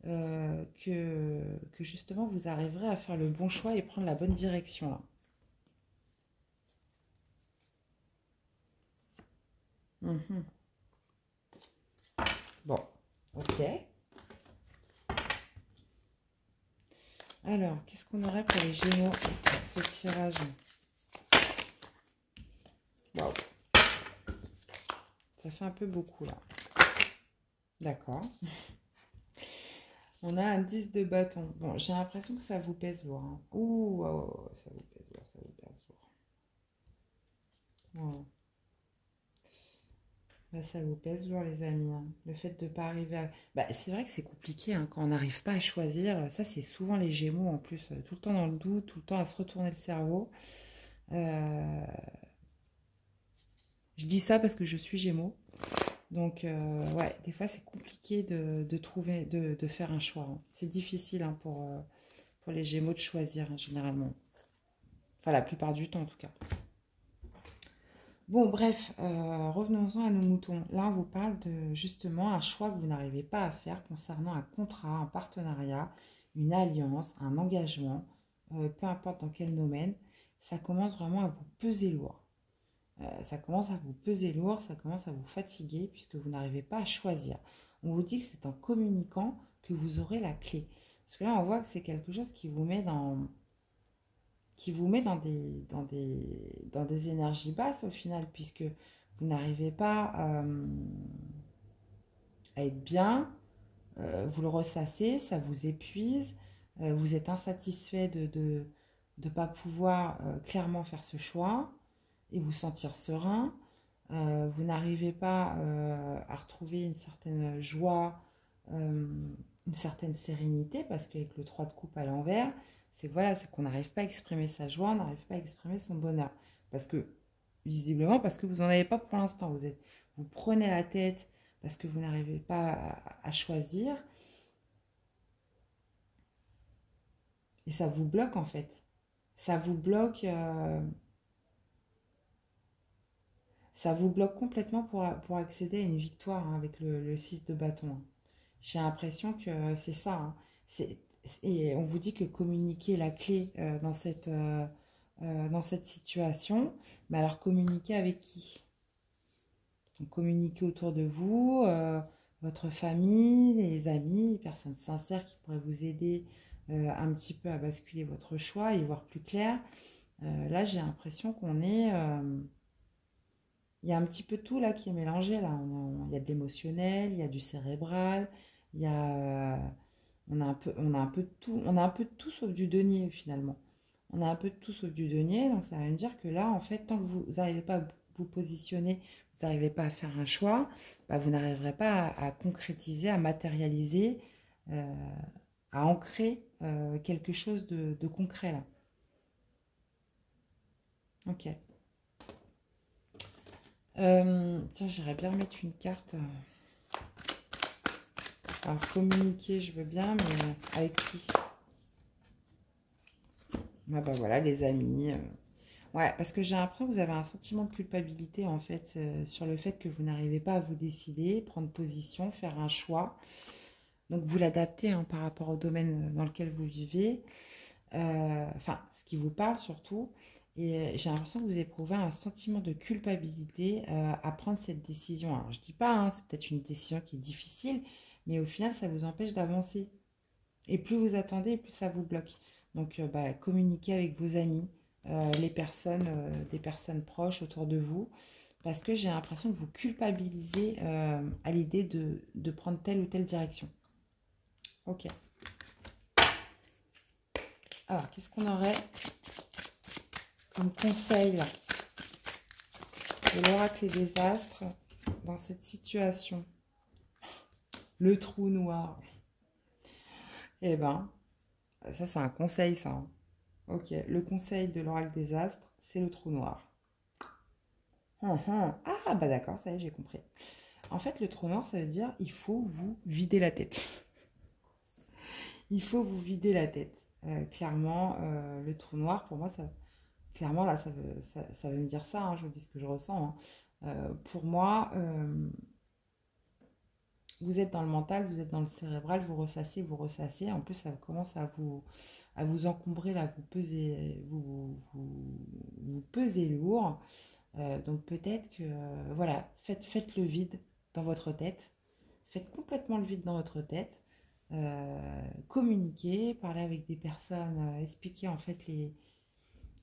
que justement vous arriverez à faire le bon choix et prendre la bonne direction là. Mhm. Bon, ok. Alors, qu'est-ce qu'on aurait pour les Gémeaux, ce tirage? Waouh. Ça fait un peu beaucoup là. D'accord. On a un 10 de bâton. Bon, j'ai l'impression que ça vous pèse lourd. Hein. Ouh, ça vous pèse lourd, ça vous pèse lourd. Ouais. Bah, ça vous pèse lourd, les amis. Hein. Le fait de ne pas arriver à... Bah, c'est vrai que c'est compliqué hein, quand on n'arrive pas à choisir. Ça, c'est souvent les Gémeaux en plus. Tout le temps dans le doute, tout le temps à se retourner le cerveau. Je dis ça parce que je suis Gémeaux. Donc, ouais, des fois, c'est compliqué de trouver, de faire un choix. Hein. C'est difficile hein, pour les Gémeaux de choisir, hein, généralement. Enfin, la plupart du temps, en tout cas. Bon, bref, revenons-en à nos moutons. Là, on vous parle de, justement, un choix que vous n'arrivez pas à faire concernant un contrat, un partenariat, une alliance, un engagement, peu importe dans quel domaine. Ça commence vraiment à vous peser lourd. Ça commence à vous peser lourd, ça commence à vous fatiguer puisque vous n'arrivez pas à choisir. On vous dit que c'est en communiquant que vous aurez la clé. Parce que là, on voit que c'est quelque chose qui vous met dans des énergies basses au final, puisque vous n'arrivez pas à être bien, vous le ressassez, ça vous épuise, vous êtes insatisfait de ne pas pouvoir clairement faire ce choix et vous sentir serein. Vous n'arrivez pas à retrouver une certaine joie, une certaine sérénité, parce qu'avec le 3 de coupe à l'envers, c'est que voilà, c'est qu'on n'arrive pas à exprimer sa joie, on n'arrive pas à exprimer son bonheur. Parce que, visiblement, parce que vous n'en avez pas pour l'instant. Vous prenez la tête parce que vous n'arrivez pas à choisir. Et ça vous bloque en fait. Ça vous bloque... ça vous bloque complètement pour accéder à une victoire hein, avec le 6 de bâton. Hein. J'ai l'impression que c'est ça. Hein. Et on vous dit que communiquer est la clé dans cette situation. Mais alors communiquer avec qui? Donc, communiquer autour de vous, votre famille, les amis, les personnes sincères qui pourraient vous aider un petit peu à basculer votre choix et y voir plus clair. Là, j'ai l'impression qu'on est... il y a un petit peu tout là qui est mélangé là. Il y a de l'émotionnel, il y a du cérébral, il y a, on a un peu de tout, on a un peu de tout sauf du denier finalement. On a un peu de tout sauf du denier, donc ça veut dire que là, en fait, tant que vous n'arrivez pas à vous positionnez, vous n'arrivez pas à faire un choix, bah, vous n'arriverez pas à concrétiser, à matérialiser, à ancrer quelque chose de concret là. Ok. Tiens, j'irais bien remettre une carte. Alors, communiquer, je veux bien, mais avec qui? Ah bah voilà, les amis. Ouais, parce que j'ai l'impression que vous avez un sentiment de culpabilité, en fait, sur le fait que vous n'arrivez pas à vous décider, prendre position, faire un choix. Donc, vous l'adaptez hein, par rapport au domaine dans lequel vous vivez. Enfin, ce qui vous parle surtout. Et j'ai l'impression que vous éprouvez un sentiment de culpabilité à prendre cette décision. Alors, je dis pas, hein, c'est peut-être une décision qui est difficile, mais au final, ça vous empêche d'avancer. Et plus vous attendez, plus ça vous bloque. Donc, bah, communiquez avec vos amis, les personnes, des personnes proches autour de vous, parce que j'ai l'impression que vous culpabilisez à l'idée de prendre telle ou telle direction. Ok. Alors, qu'est-ce qu'on aurait comme conseil là, de l'oracle et des astres dans cette situation? Le trou noir. Eh ben, ça c'est un conseil ça. Hein. Ok, le conseil de l'oracle des astres, c'est le trou noir. Ah bah d'accord, ça y est, j'ai compris. En fait, le trou noir, ça veut dire il faut vous vider la tête. Il faut vous vider la tête. Clairement, le trou noir, pour moi, ça, clairement, là, ça veut me dire ça. Hein, je vous dis ce que je ressens. Hein. Pour moi, vous êtes dans le mental, vous êtes dans le cérébral, vous ressassez, vous ressassez. En plus, ça commence à vous encombrer, là, vous pesez lourd. Donc peut-être que, voilà, faites le vide dans votre tête. Faites complètement le vide dans votre tête. Communiquez, parlez avec des personnes, expliquez en fait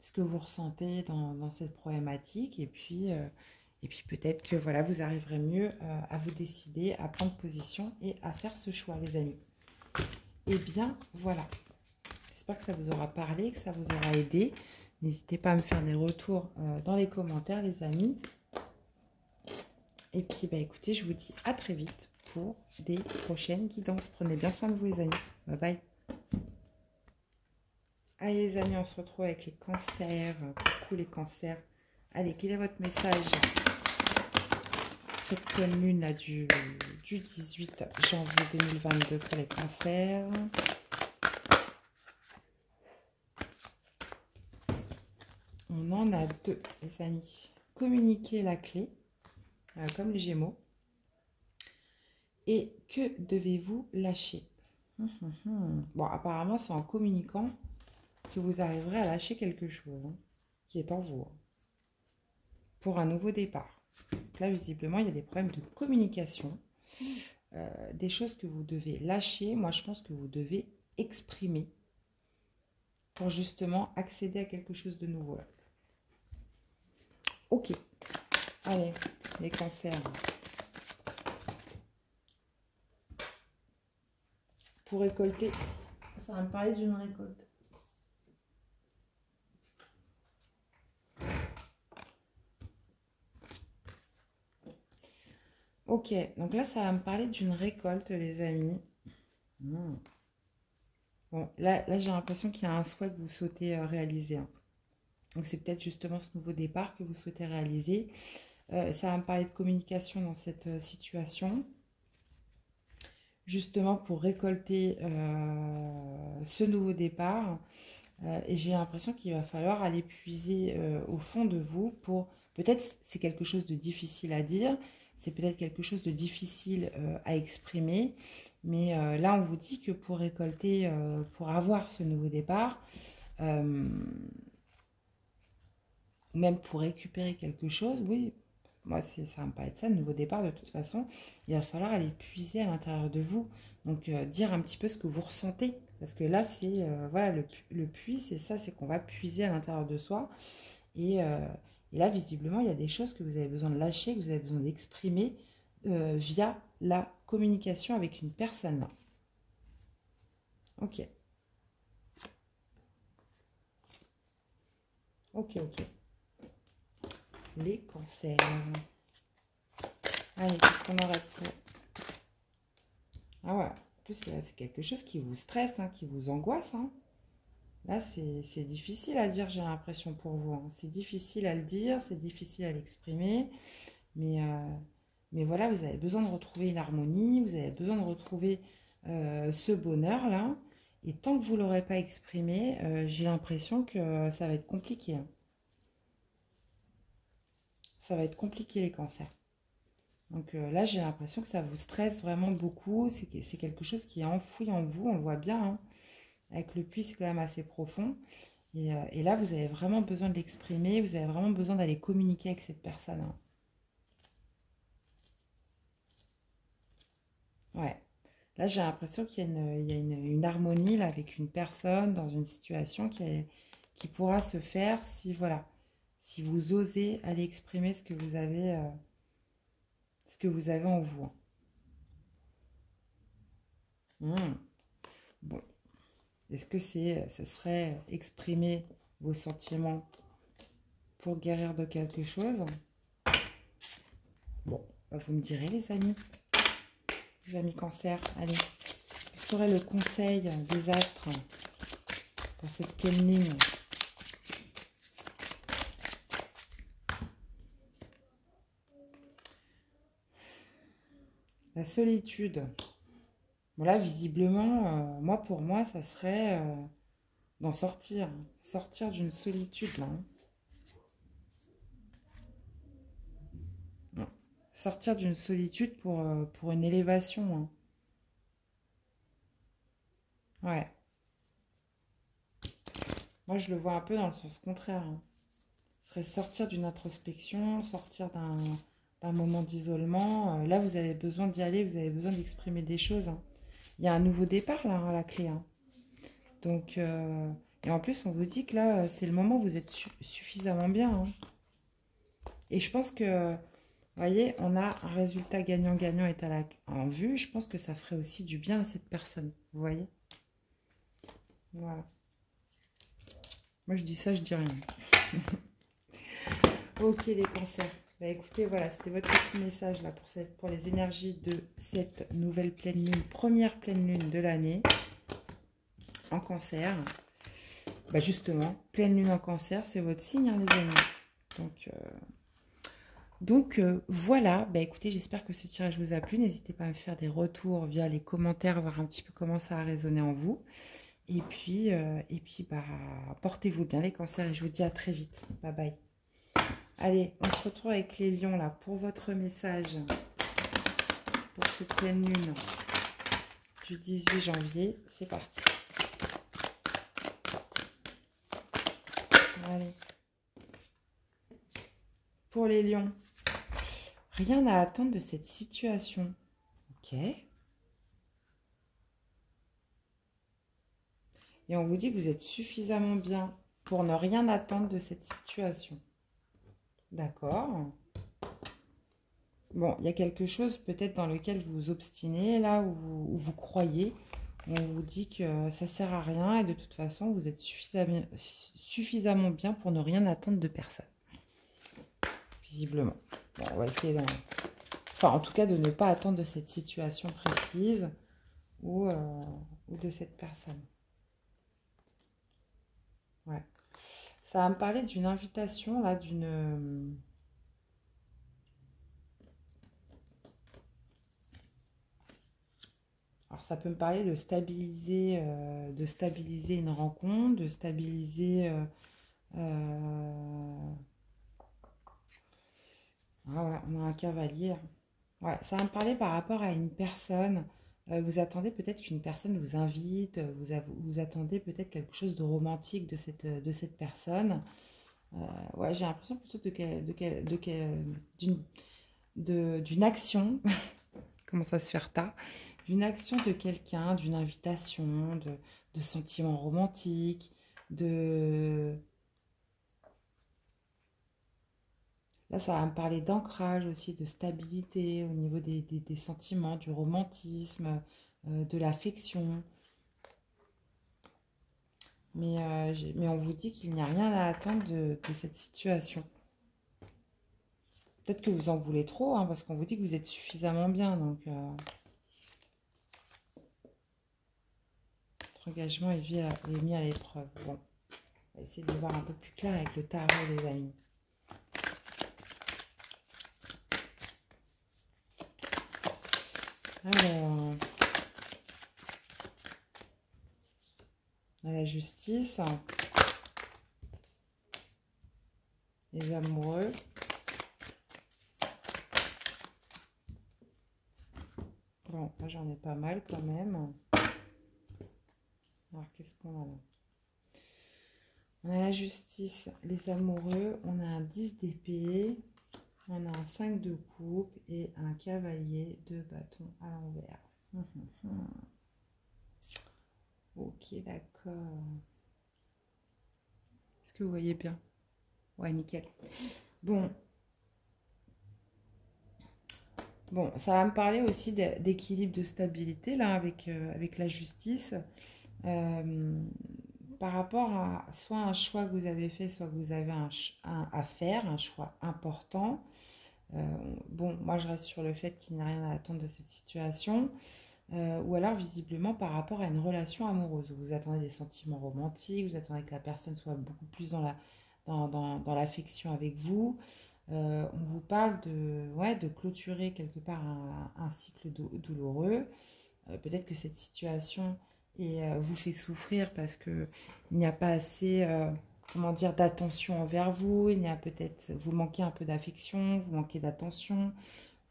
ce que vous ressentez dans cette problématique. Et puis peut-être que voilà, vous arriverez mieux à vous décider, à prendre position et à faire ce choix, les amis. Et bien, voilà. J'espère que ça vous aura parlé, que ça vous aura aidé. N'hésitez pas à me faire des retours dans les commentaires, les amis. Et puis, bah, écoutez, je vous dis à très vite pour des prochaines guidances. Prenez bien soin de vous, les amis. Bye bye. Allez, les amis, on se retrouve avec les cancers. Coucou les cancers. Allez, quel est votre message? Cette pleine lune là, du 18 janvier 2022 pour les cancers. On en a deux, les amis. Communiquer la clé, comme les Gémeaux. Et que devez-vous lâcher? Bon, apparemment, c'est en communiquant que vous arriverez à lâcher quelque chose hein, qui est en vous. Hein, pour un nouveau départ. Donc là, visiblement, il y a des problèmes de communication. Des choses que vous devez lâcher. Moi, je pense que vous devez exprimer pour justement accéder à quelque chose de nouveau. Là. Ok. Allez, les cancers. Pour récolter, ça va me parler d'une récolte. Ok, donc là, ça va me parler d'une récolte, les amis. Bon, là j'ai l'impression qu'il y a un souhait que vous souhaitez réaliser. Hein. Donc, c'est peut-être justement ce nouveau départ que vous souhaitez réaliser. Ça va me parler de communication dans cette situation. Justement pour récolter ce nouveau départ. Et j'ai l'impression qu'il va falloir aller puiser au fond de vous pour... Peut-être c'est quelque chose de difficile à dire, c'est peut-être quelque chose de difficile à exprimer, mais là on vous dit que pour récolter, pour avoir ce nouveau départ, même pour récupérer quelque chose, oui, moi ça va me paraît de ça, le nouveau départ de toute façon, il va falloir aller puiser à l'intérieur de vous, donc dire un petit peu ce que vous ressentez, parce que là c'est, voilà, le puits, c'est ça, c'est qu'on va puiser à l'intérieur de soi, et là visiblement il y a des choses que vous avez besoin de lâcher, que vous avez besoin d'exprimer via la communication avec une personne là. Ok. Ok, ok. les cancers. Allez, qu'est-ce qu'on aurait pour... Ah ouais, en plus, c'est quelque chose qui vous stresse, hein, qui vous angoisse. Hein. Là, c'est difficile à dire, j'ai l'impression pour vous. Hein. C'est difficile à le dire, c'est difficile à l'exprimer. Mais voilà, vous avez besoin de retrouver une harmonie, vous avez besoin de retrouver ce bonheur-là. Et tant que vous ne l'aurez pas exprimé, j'ai l'impression que ça va être compliqué. Hein. Ça va être compliqué les cancers. Donc là, j'ai l'impression que ça vous stresse vraiment beaucoup. C'est quelque chose qui est enfoui en vous, on le voit bien. Hein. Avec le puits, c'est quand même assez profond. Et là, vous avez vraiment besoin de l'exprimer, vous avez vraiment besoin d'aller communiquer avec cette personne. Hein. Ouais. Là, j'ai l'impression qu'il y a une harmonie là, avec une personne dans une situation qui pourra se faire si, voilà, si vous osez aller exprimer ce que vous avez en vous. Bon, est-ce que ce serait exprimer vos sentiments pour guérir de quelque chose? Bon, vous me direz les amis cancer, allez. Quel serait le conseil des astres pour cette pleine lune? La solitude. Bon là, visiblement, pour moi, ça serait d'en sortir. Sortir d'une solitude, là. Hein. Non. Sortir d'une solitude pour une élévation. Hein. Ouais. Moi, je le vois un peu dans le sens contraire. Hein. Ce serait sortir d'une introspection, sortir d'un moment d'isolement. Là, vous avez besoin d'y aller, vous avez besoin d'exprimer des choses. Hein. Il y a un nouveau départ, là, à la clé. Hein. Donc, et en plus, on vous dit que là, c'est le moment où vous êtes suffisamment bien. Hein. Et je pense que, vous voyez, on a un résultat gagnant-gagnant en vue. Je pense que ça ferait aussi du bien à cette personne. Vous voyez? Voilà. Moi, je dis ça, je dis rien. Ok, les cancers. Bah, écoutez, voilà, c'était votre petit message là pour les énergies de cette nouvelle pleine lune, première pleine lune de l'année en cancer. Bah justement, pleine lune en cancer, c'est votre signe, hein, les amis. Donc voilà, bah écoutez, j'espère que ce tirage vous a plu. N'hésitez pas à me faire des retours via les commentaires, voir un petit peu comment ça a résonné en vous. Et puis bah, portez-vous bien les cancers et je vous dis à très vite. Bye bye. Allez, on se retrouve avec les lions là pour votre message pour cette pleine lune du 18 janvier. C'est parti. Allez. Pour les lions, rien à attendre de cette situation. Ok. Et on vous dit que vous êtes suffisamment bien pour ne rien attendre de cette situation. D'accord. Bon, il y a quelque chose peut-être dans lequel vous vous obstinez, là, où vous croyez. On vous dit que ça ne sert à rien et de toute façon, vous êtes suffisamment bien pour ne rien attendre de personne. Visiblement. Bon, on va essayer enfin, en tout cas, de ne pas attendre de cette situation précise ou de cette personne. Ouais. Ça va me parler d'une invitation, là, d'une... Alors, ça peut me parler de stabiliser une rencontre, de stabiliser... Ah ouais, on a un cavalier. Ouais, ça va me parler par rapport à une personne. Vous attendez peut-être qu'une personne vous invite, vous attendez peut-être quelque chose de romantique de cette personne. Ouais, j'ai l'impression plutôt d'une action, comment ça se fait tard, d'une action de quelqu'un, d'une invitation, de sentiments romantiques, de... Là, ça va me parler d'ancrage aussi, de stabilité au niveau des sentiments, du romantisme, de l'affection. Mais on vous dit qu'il n'y a rien à attendre de cette situation. Peut-être que vous en voulez trop, hein, parce qu'on vous dit que vous êtes suffisamment bien. Donc, votre engagement est mis à l'épreuve. Bon, on va essayer de voir un peu plus clair avec le tarot, les amis. Alors, on a la justice, les amoureux. Bon, là j'en ai pas mal quand même. Alors, qu'est-ce qu'on a là? On a la justice, les amoureux, on a un 10 d'épée, on a un 5 de coupe et un cavalier de bâton à l'envers. Ok, d'accord. Est-ce que vous voyez bien? Ouais, nickel. Bon, ça va me parler aussi d'équilibre, de stabilité, là, avec la justice. Par rapport à soit un choix que vous avez fait, soit que vous avez à faire, un choix important. Bon, moi, je reste sur le fait qu'il n'y a rien à attendre de cette situation. Ou alors, visiblement, par rapport à une relation amoureuse. Vous attendez des sentiments romantiques, vous attendez que la personne soit beaucoup plus dans l'affection avec vous. On vous parle de clôturer quelque part un cycle douloureux. Peut-être que cette situation vous fait souffrir parce qu'il n'y a pas assez, comment dire, d'attention envers vous. Vous manquez un peu d'affection, vous manquez d'attention,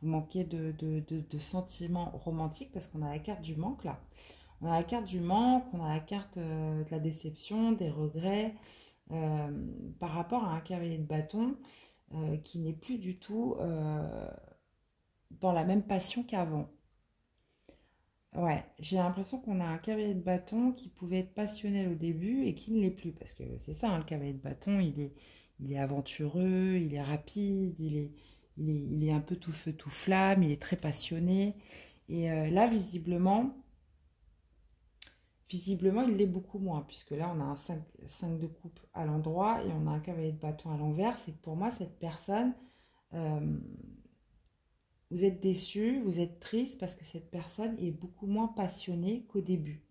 vous manquez de sentiments romantiques parce qu'on a la carte du manque là. On a la carte du manque, on a la carte de la déception, des regrets, par rapport à un cavalier de bâton qui n'est plus du tout dans la même passion qu'avant. Ouais, j'ai l'impression qu'on a un cavalier de bâton qui pouvait être passionnel au début et qui ne l'est plus. Parce que c'est ça, hein, le cavalier de bâton, il est aventureux, il est rapide, il est un peu tout feu, tout flamme, il est très passionné. Et là, visiblement, il l'est beaucoup moins. Puisque là, on a un 5 de coupe à l'endroit et on a un cavalier de bâton à l'envers. C'est que pour moi, cette personne... vous êtes déçu, vous êtes triste parce que cette personne est beaucoup moins passionnée qu'au début.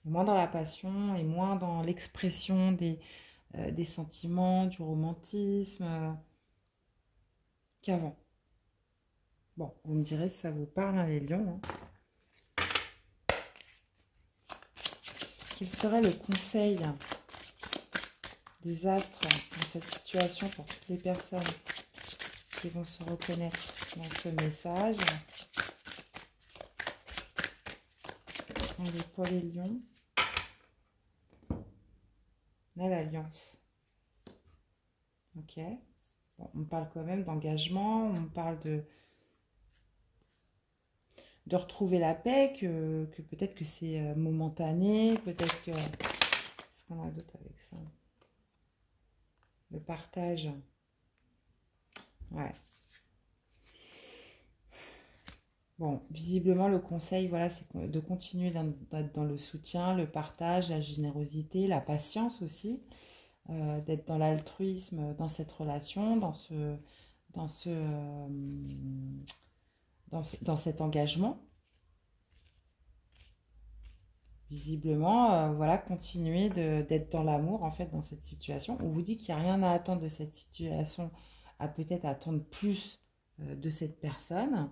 Moins dans la passion et moins dans l'expression des sentiments, du romantisme qu'avant. Bon, vous me direz si ça vous parle, hein, les lions. Hein. Quel serait le conseil des astres dans cette situation pour toutes les personnes qui vont se reconnaître dans ce message? Allez, pour les lions. Là, l'alliance. Ok. Bon, on parle quand même d'engagement, on parle de retrouver la paix, que peut-être que c'est momentané, peut-être que... Qu'est-ce qu'on a d'autre avec ça? Le partage. Ouais. Bon, visiblement, le conseil, voilà, c'est de continuer dans le soutien, le partage, la générosité, la patience aussi, d'être dans l'altruisme dans cette relation, dans cet engagement. Visiblement, voilà, continuer d'être dans l'amour, en fait, dans cette situation. On vous dit qu'il n'y a rien à attendre de cette situation, à peut-être attendre plus de cette personne.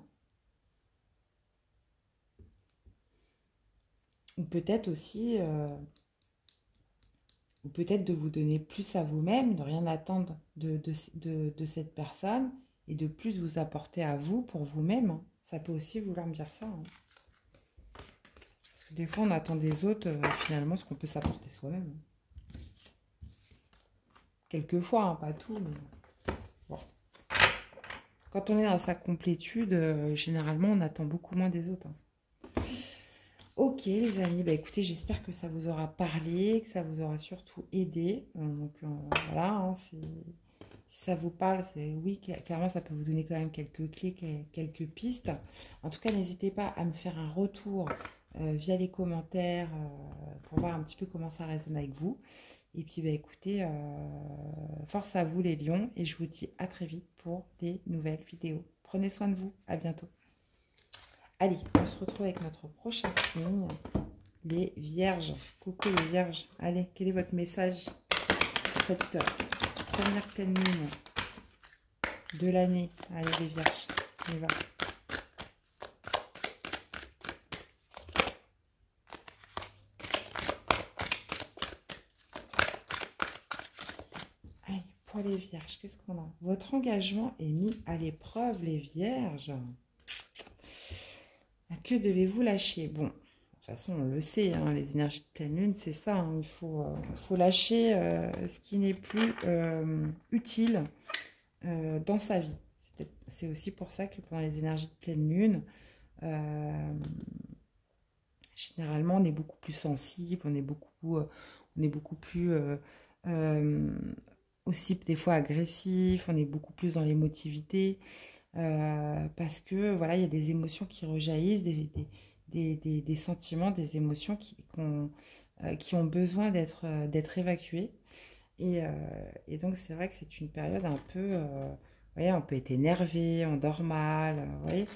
Ou peut-être aussi, ou peut-être de vous donner plus à vous-même, de rien attendre de cette personne, et de plus vous apporter à vous pour vous-même. Ça peut aussi vouloir me dire ça. Hein. Parce que des fois, on attend des autres, finalement, ce qu'on peut s'apporter soi-même. Quelquefois, hein, pas tout, mais bon. Quand on est dans sa complétude, généralement, on attend beaucoup moins des autres. Hein. Ok, les amis, bah, écoutez, j'espère que ça vous aura parlé, que ça vous aura surtout aidé. Donc, voilà, hein, si ça vous parle, oui, clairement, ça peut vous donner quand même quelques clics et quelques pistes. En tout cas, n'hésitez pas à me faire un retour via les commentaires pour voir un petit peu comment ça résonne avec vous. Et puis, bah, écoutez, force à vous les lions et je vous dis à très vite pour des nouvelles vidéos. Prenez soin de vous, à bientôt. Allez, on se retrouve avec notre prochain signe, les vierges. Coucou les vierges. Allez, quel est votre message pour cette première pleine lune de l'année? Allez les vierges, on y va. Allez, pour les vierges, qu'est-ce qu'on a? Votre engagement est mis à l'épreuve, les vierges. Que devez-vous lâcher? Bon, de toute façon, on le sait, hein, les énergies de pleine lune, c'est ça. Hein, il faut lâcher ce qui n'est plus utile dans sa vie. C'est aussi pour ça que pendant les énergies de pleine lune, généralement, on est beaucoup plus sensible, on est beaucoup plus aussi des fois agressif, on est beaucoup plus dans l'émotivité. Parce que voilà, il y a des émotions qui rejaillissent, des sentiments, des émotions qui ont besoin d'être évacuées. Et donc, c'est vrai que c'est une période un peu... vous voyez, on peut être énervé, on dort mal, vous voyez,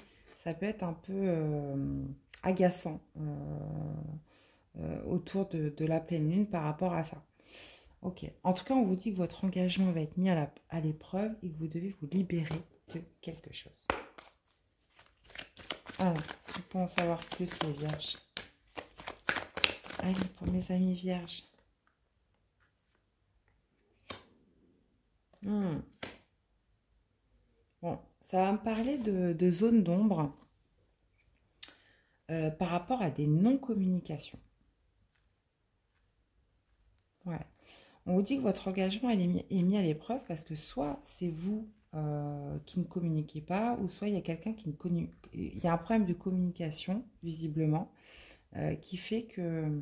ça peut être un peu agaçant autour de la pleine lune par rapport à ça. Ok. En tout cas, on vous dit que votre engagement va être mis à l'épreuve et que vous devez vous libérer de quelque chose. Alors, si vous pouvez en savoir plus, les vierges. Allez, pour mes amis vierges. Bon, ça va me parler de zones d'ombre par rapport à des non-communications. Ouais. On vous dit que votre engagement est mis à l'épreuve parce que soit c'est vous qui ne communiquez pas, ou soit il y a quelqu'un qui ne communique. Il y a un problème de communication, visiblement, qui fait que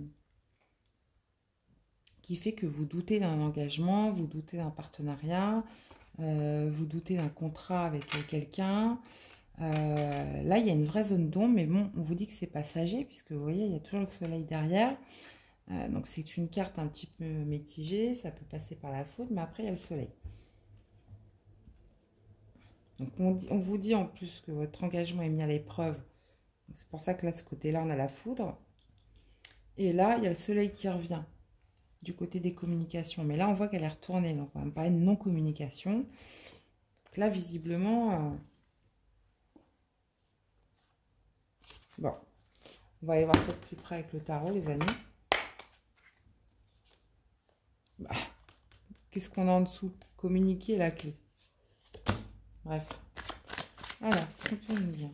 vous doutez d'un engagement, vous doutez d'un partenariat, vous doutez d'un contrat avec quelqu'un. Là, il y a une vraie zone d'ombre, mais bon, on vous dit que c'est passager, puisque vous voyez, il y a toujours le soleil derrière. Donc, c'est une carte un petit peu mitigée, ça peut passer par la faute, mais après, il y a le soleil. Donc, on vous dit en plus que votre engagement est mis à l'épreuve. C'est pour ça que là, de ce côté-là, on a la foudre. Et là, il y a le soleil qui revient du côté des communications. Mais là, on voit qu'elle est retournée. Donc, on va me parler de non-communication. Donc là, visiblement... Bon, on va aller voir ça de plus près avec le tarot, les amis. Bah, qu'est-ce qu'on a en dessous? Communiquer la clé. Bref. Alors, qu'est-ce qu'on peut nous dire?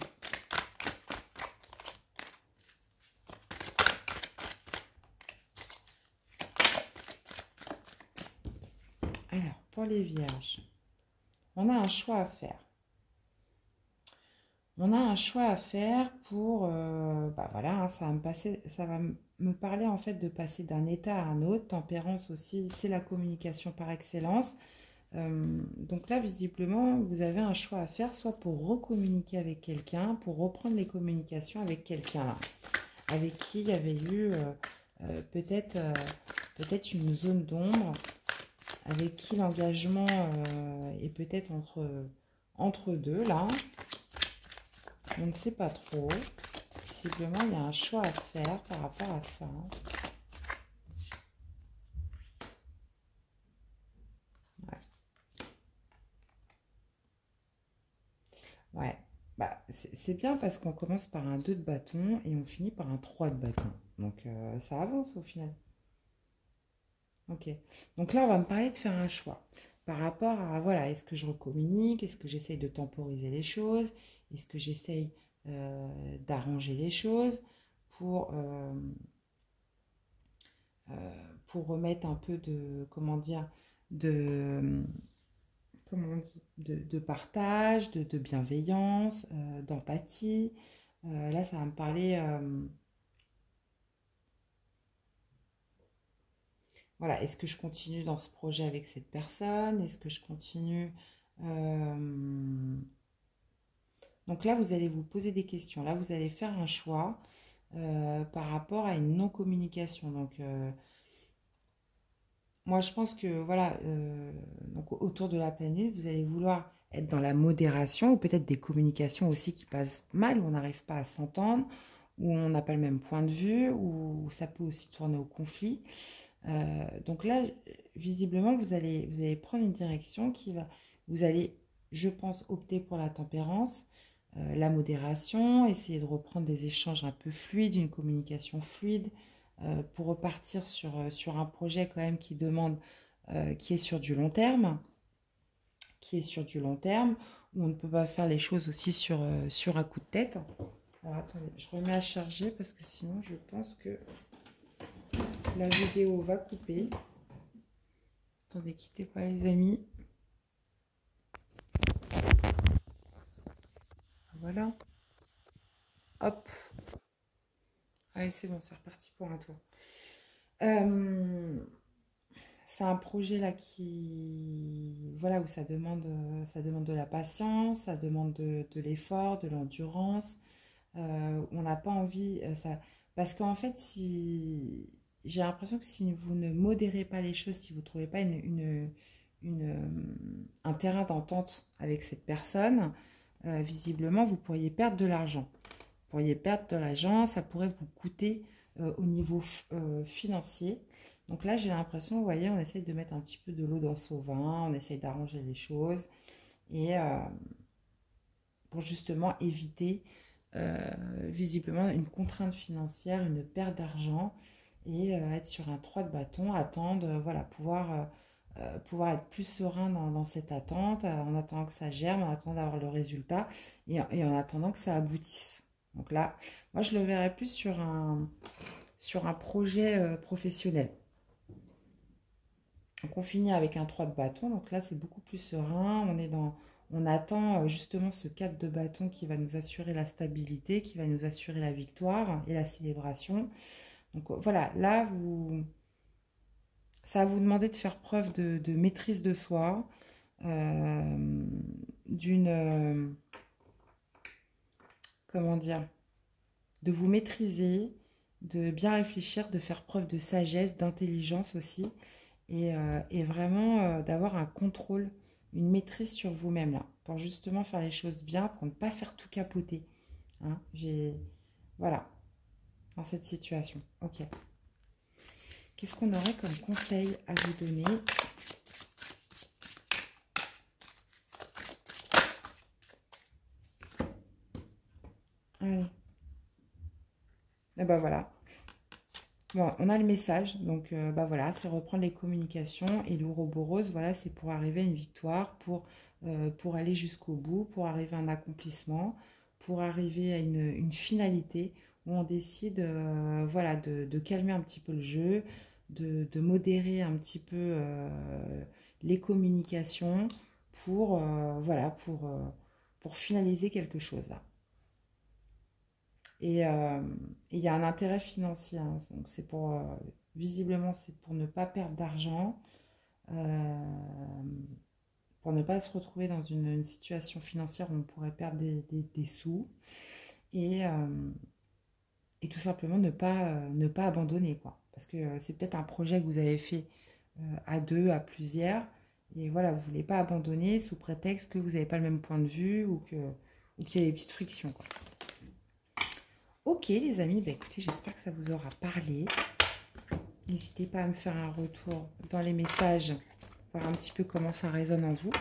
Alors, pour les vierges, on a un choix à faire. On a un choix à faire pour, bah voilà, hein, ça va me parler en fait de passer d'un état à un autre. Tempérance aussi, c'est la communication par excellence. Donc là, visiblement, vous avez un choix à faire, soit pour recommuniquer avec quelqu'un, pour reprendre les communications avec quelqu'un avec qui il y avait eu peut-être une zone d'ombre, avec qui l'engagement est peut-être entre deux, là. On ne sait pas trop. Visiblement, il y a un choix à faire par rapport à ça. Ouais. Bah, c'est bien parce qu'on commence par un 2 de bâton et on finit par un 3 de bâton. Donc, ça avance au final. Ok. Donc là, on va me parler de faire un choix. Par rapport à, voilà, est-ce que je recommunique? Est-ce que j'essaye de temporiser les choses? Est-ce que j'essaye d'arranger les choses pour, remettre un peu de, comment dire, de, comment on dit, de partage, de bienveillance, d'empathie. Là, ça va me parler... voilà, est-ce que je continue dans ce projet avec cette personne? Est-ce que je continue Donc là, vous allez vous poser des questions. Là, vous allez faire un choix par rapport à une non-communication. Donc, moi, je pense que, voilà, donc Donc autour de la pleine lune, vous allez vouloir être dans la modération ou peut-être des communications aussi qui passent mal, où on n'arrive pas à s'entendre, où on n'a pas le même point de vue, où ça peut aussi tourner au conflit. Donc là, visiblement, vous allez prendre une direction qui va... Vous allez, je pense, opter pour la tempérance, la modération, essayer de reprendre des échanges un peu fluides, une communication fluide, pour repartir sur un projet quand même qui demande, qui est sur du long terme, où on ne peut pas faire les choses aussi sur un coup de tête. Alors attendez, je remets à charger parce que sinon je pense que la vidéo va couper. Attendez, quittez pas les amis. Voilà. Hop. Allez, c'est bon, c'est reparti pour un tour. C'est un projet là qui, voilà, où ça demande de la patience, ça demande de l'effort, de l'endurance. On n'a pas envie, parce qu'en fait, si j'ai l'impression que si vous ne modérez pas les choses, si vous ne trouvez pas un terrain d'entente avec cette personne, visiblement, vous pourriez perdre de l'argent. Vous pourriez perdre de l'argent, ça pourrait vous coûter au niveau financier. Donc là, j'ai l'impression, vous voyez, on essaye de mettre un petit peu de l'eau dans son vin, on essaye d'arranger les choses, et pour justement éviter visiblement une contrainte financière, une perte d'argent, et être sur un 3 de bâton, attendre, voilà, pouvoir être plus serein dans cette attente, en attendant que ça germe, en attendant d'avoir le résultat, et en attendant que ça aboutisse. Donc là, moi je le verrais plus sur un projet professionnel. Donc on finit avec un 3 de bâton, donc là c'est beaucoup plus serein, on attend justement ce 4 de bâton qui va nous assurer la stabilité, qui va nous assurer la victoire et la célébration. Donc voilà, là ça va vous demander de faire preuve de maîtrise de soi, d'une, comment dire, de vous maîtriser, de bien réfléchir, de faire preuve de sagesse, d'intelligence aussi, et vraiment d'avoir un contrôle, une maîtrise sur vous-même là, pour justement faire les choses bien, pour ne pas faire tout capoter. Hein, voilà, dans cette situation. Ok. Qu'est-ce qu'on aurait comme conseil à vous donner? Allez. Et ben voilà. Bon, on a le message, donc bah voilà, c'est reprendre les communications, et l'ouroboros, voilà, c'est pour arriver à une victoire, pour aller jusqu'au bout, pour arriver à un accomplissement, pour arriver à une finalité où on décide, voilà, de calmer un petit peu le jeu, de modérer un petit peu les communications voilà, pour finaliser quelque chose là. Et il y a un intérêt financier, hein. Donc c'est visiblement, c'est pour ne pas perdre d'argent, euh, pour ne pas se retrouver dans une situation financière où on pourrait perdre des sous, et, euh, et tout simplement ne pas abandonner, quoi. Parce que c'est peut-être un projet que vous avez fait à deux, à plusieurs, et voilà, vous ne voulez pas abandonner sous prétexte que vous n'avez pas le même point de vue, ou qu'il y a des petites frictions, quoi. Ok les amis, bah écoutez, j'espère que ça vous aura parlé. N'hésitez pas à me faire un retour dans les messages, voir un petit peu comment ça résonne en vous.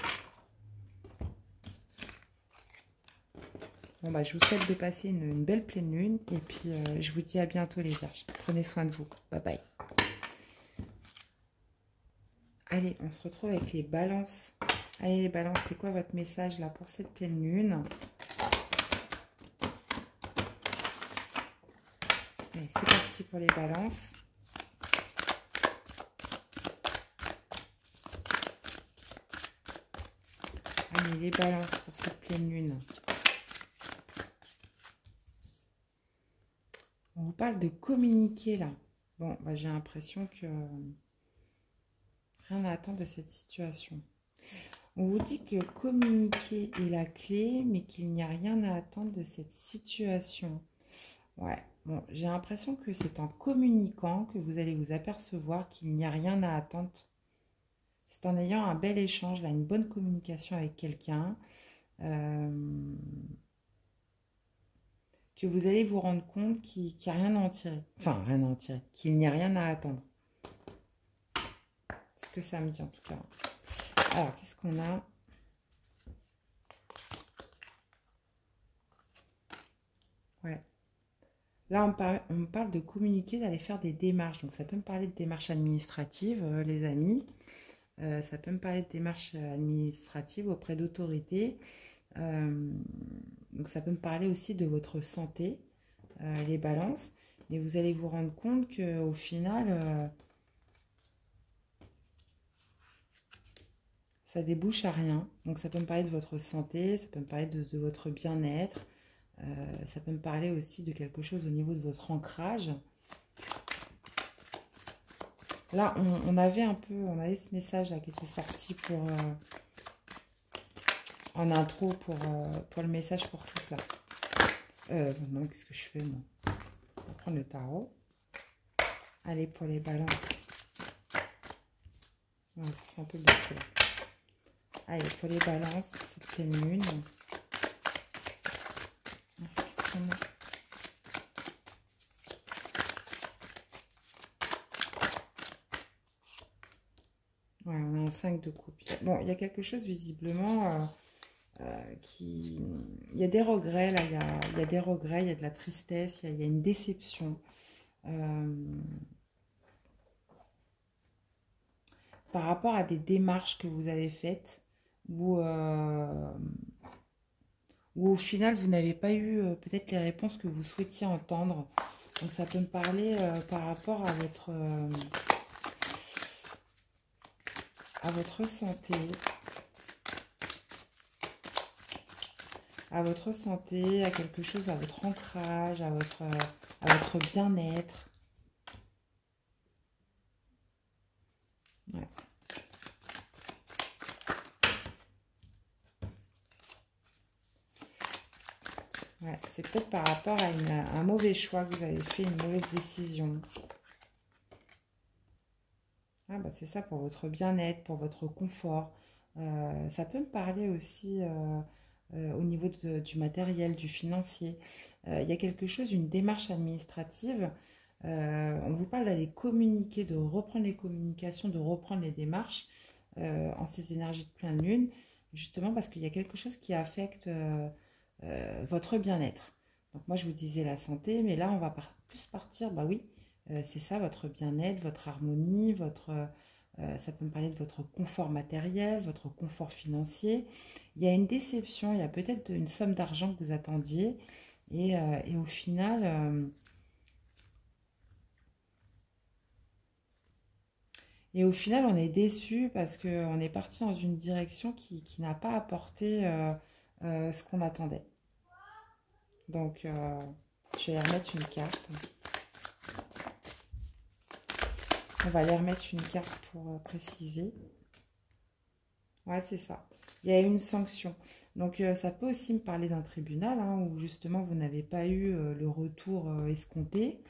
Bon bah je vous souhaite de passer une belle pleine lune, et puis je vous dis à bientôt les Vierges. Prenez soin de vous. Bye bye. Allez, on se retrouve avec les balances. Allez les balances, c'est quoi votre message là pour cette pleine lune? Allez, c'est parti pour les balances. Allez, les balances pour cette pleine lune. On vous parle de communiquer là. Bon, bah, j'ai l'impression que rien à attendre de cette situation. On vous dit que communiquer est la clé, mais qu'il n'y a rien à attendre de cette situation. Ouais, bon, j'ai l'impression que c'est en communiquant que vous allez vous apercevoir qu'il n'y a rien à attendre. C'est en ayant un bel échange, là, une bonne communication avec quelqu'un, que vous allez vous rendre compte qu'il n'y a rien à en tirer. Enfin, rien à en tirer, qu'il n'y a rien à attendre. C'est ce que ça me dit en tout cas. Alors, qu'est-ce qu'on a? Ouais. Là, on me parle de communiquer, d'aller faire des démarches. Donc, ça peut me parler de démarches administratives, les amis. Ça peut me parler de démarches administratives auprès d'autorités. Euh, donc, ça peut me parler aussi de votre santé, les balances. Mais vous allez vous rendre compte qu'au final, ça débouche à rien. Donc, ça peut me parler de votre santé, ça peut me parler de votre bien-être. Ça peut me parler aussi de quelque chose au niveau de votre ancrage. Là, on avait ce message là, qui était sorti pour en intro pour le message pour tout ça. Non, qu'est-ce que je fais moi? On va prendre le tarot. Allez, pour les balances. Ouais, ça fait un peu beaucoup là. Allez, pour les balances, pour cette pleine lune. Qu'est-ce qu'on a? Ouais, on a un 5 de coupe. Bon, il y a quelque chose visiblement qui... Il y a des regrets, là, il y a des regrets, il y a de la tristesse, il y a une déception. Par rapport à des démarches que vous avez faites, où au final, vous n'avez pas eu peut-être les réponses que vous souhaitiez entendre. Donc, ça peut me parler par rapport à votre santé, à quelque chose, à votre ancrage, à votre bien-être. Ouais. Ouais, c'est peut-être par rapport à un mauvais choix que vous avez fait, une mauvaise décision. Ah bah c'est ça, pour votre bien-être, pour votre confort. Ça peut me parler aussi au niveau du matériel, du financier. Il y a quelque chose, une démarche administrative. On vous parle d'aller communiquer, de reprendre les communications, de reprendre les démarches en ces énergies de pleine lune, justement parce qu'il y a quelque chose qui affecte votre bien-être. Donc moi je vous disais la santé, mais là on va plus partir, bah oui, c'est ça, votre bien-être, votre harmonie, ça peut me parler de votre confort matériel, votre confort financier. Il y a une déception, il y a peut-être une somme d'argent que vous attendiez, et au final, on est déçu parce qu'on est parti dans une direction qui n'a pas apporté ce qu'on attendait. Donc, je vais aller remettre une carte. On va aller remettre une carte pour préciser. Ouais, c'est ça. Il y a une sanction. Donc, ça peut aussi me parler d'un tribunal hein, où justement vous n'avez pas eu le retour escompté.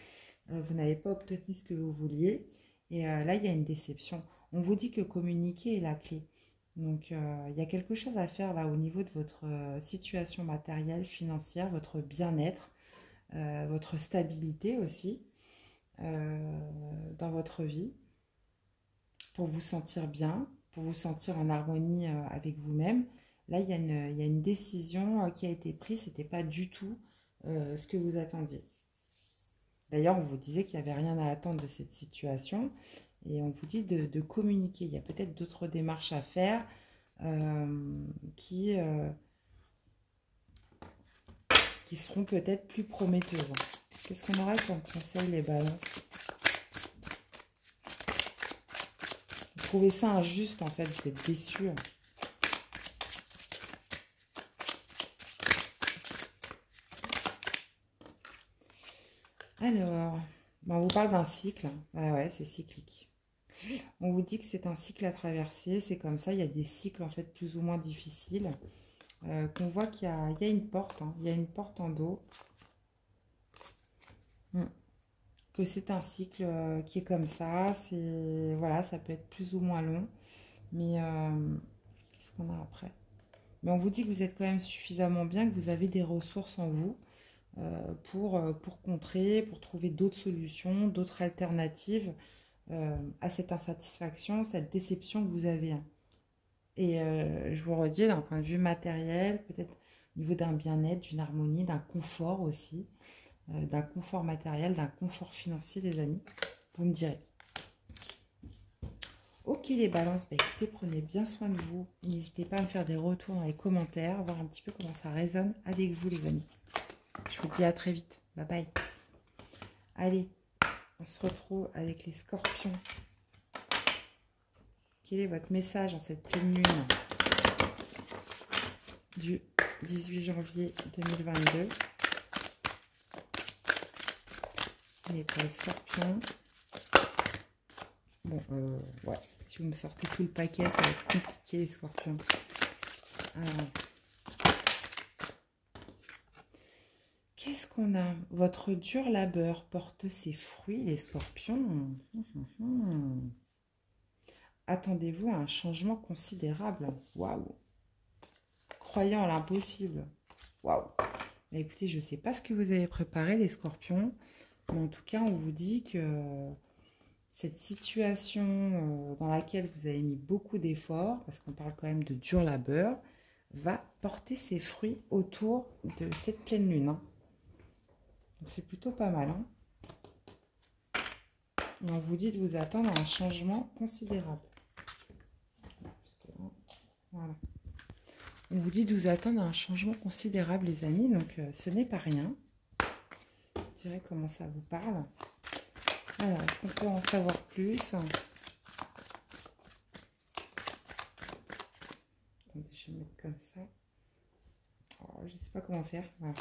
Vous n'avez pas obtenu ce que vous vouliez. Et là, il y a une déception. On vous dit que communiquer est la clé. Donc, il y a quelque chose à faire là au niveau de votre situation matérielle, financière, votre bien-être, votre stabilité aussi dans votre vie pour vous sentir bien, pour vous sentir en harmonie avec vous-même. Là, il y a une décision qui a été prise. Ce n'était pas du tout ce que vous attendiez. D'ailleurs, on vous disait qu'il n'y avait rien à attendre de cette situation et on vous dit de communiquer. Il y a peut-être d'autres démarches à faire euh, qui, euh, qui seront peut-être plus prometteuses. Qu'est-ce qu'on aurait comme conseil, les balances? Vous trouvez ça injuste, en fait, vous êtes déçus. Alors, on vous parle d'un cycle. Ah ouais, c'est cyclique. On vous dit que c'est un cycle à traverser, c'est comme ça, il y a des cycles en fait plus ou moins difficiles. Qu'on voit qu'il y a une porte, hein, il y a une porte en dos. Que c'est un cycle qui est comme ça, voilà, ça peut être plus ou moins long. Mais qu'est-ce qu'on a après? Mais on vous dit que vous êtes quand même suffisamment bien, que vous avez des ressources en vous pour contrer, pour trouver d'autres solutions, d'autres alternatives à cette insatisfaction, cette déception que vous avez. Hein. Et je vous redis, d'un point de vue matériel, peut-être au niveau d'un bien-être, d'une harmonie, d'un confort aussi, d'un confort matériel, d'un confort financier, les amis, vous me direz. Ok les balances, bah écoutez, prenez bien soin de vous. N'hésitez pas à me faire des retours dans les commentaires, voir un petit peu comment ça résonne avec vous les amis. Je vous dis à très vite. Bye bye. Allez, on se retrouve avec les scorpions. Quel est votre message en cette pleine lune du 18 janvier 2022? Et pour les scorpions. Bon, ouais, si vous me sortez tout le paquet, ça va être compliqué les scorpions. Alors, qu'est-ce qu'on a? Votre dur labeur porte ses fruits, les scorpions. Attendez-vous à un changement considérable. Waouh! Croyant à l'impossible. Waouh! Écoutez, je ne sais pas ce que vous avez préparé, les scorpions. Mais en tout cas, on vous dit que cette situation dans laquelle vous avez mis beaucoup d'efforts, parce qu'on parle quand même de dur labeur, va porter ses fruits autour de cette pleine lune. Hein. C'est plutôt pas mal. Hein. Et on vous dit de vous attendre à un changement considérable. Voilà. On vous dit de vous attendre à un changement considérable, les amis. Donc, ce n'est pas rien. Je dirais comment ça vous parle. Alors, est-ce qu'on peut en savoir plus? Attendez, je vais me mettre comme ça. Oh, je ne sais pas comment faire. Voilà.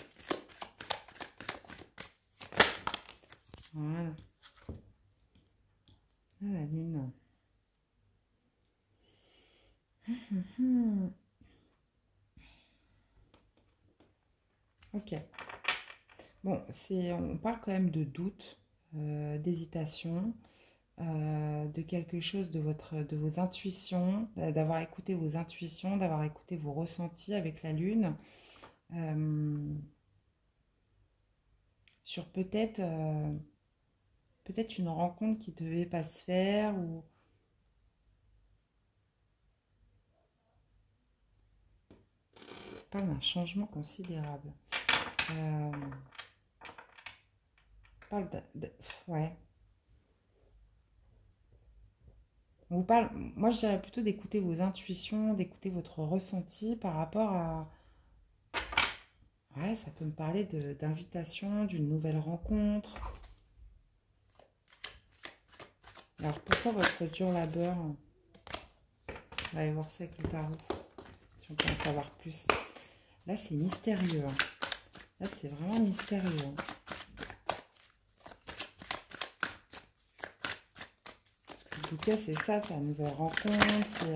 Voilà. Ah, la lune. Ok. Bon, on parle quand même de doute, d'hésitation, de quelque chose de vos intuitions, d'avoir écouté vos intuitions, d'avoir écouté vos ressentis avec la lune, sur peut-être une rencontre qui ne devait pas se faire ou pas d'un changement considérable. Parle ouais. On vous parle, moi je dirais plutôt d'écouter vos intuitions, d'écouter votre ressenti par rapport à... Ouais, ça peut me parler d'invitation, d'une nouvelle rencontre. Alors pourquoi votre dur labeur? On va aller voir ça avec le tarot, si on peut en savoir plus. Là c'est mystérieux. Hein. Là c'est vraiment mystérieux. Hein. Parce que en tout cas c'est ça, c'est la nouvelle rencontre,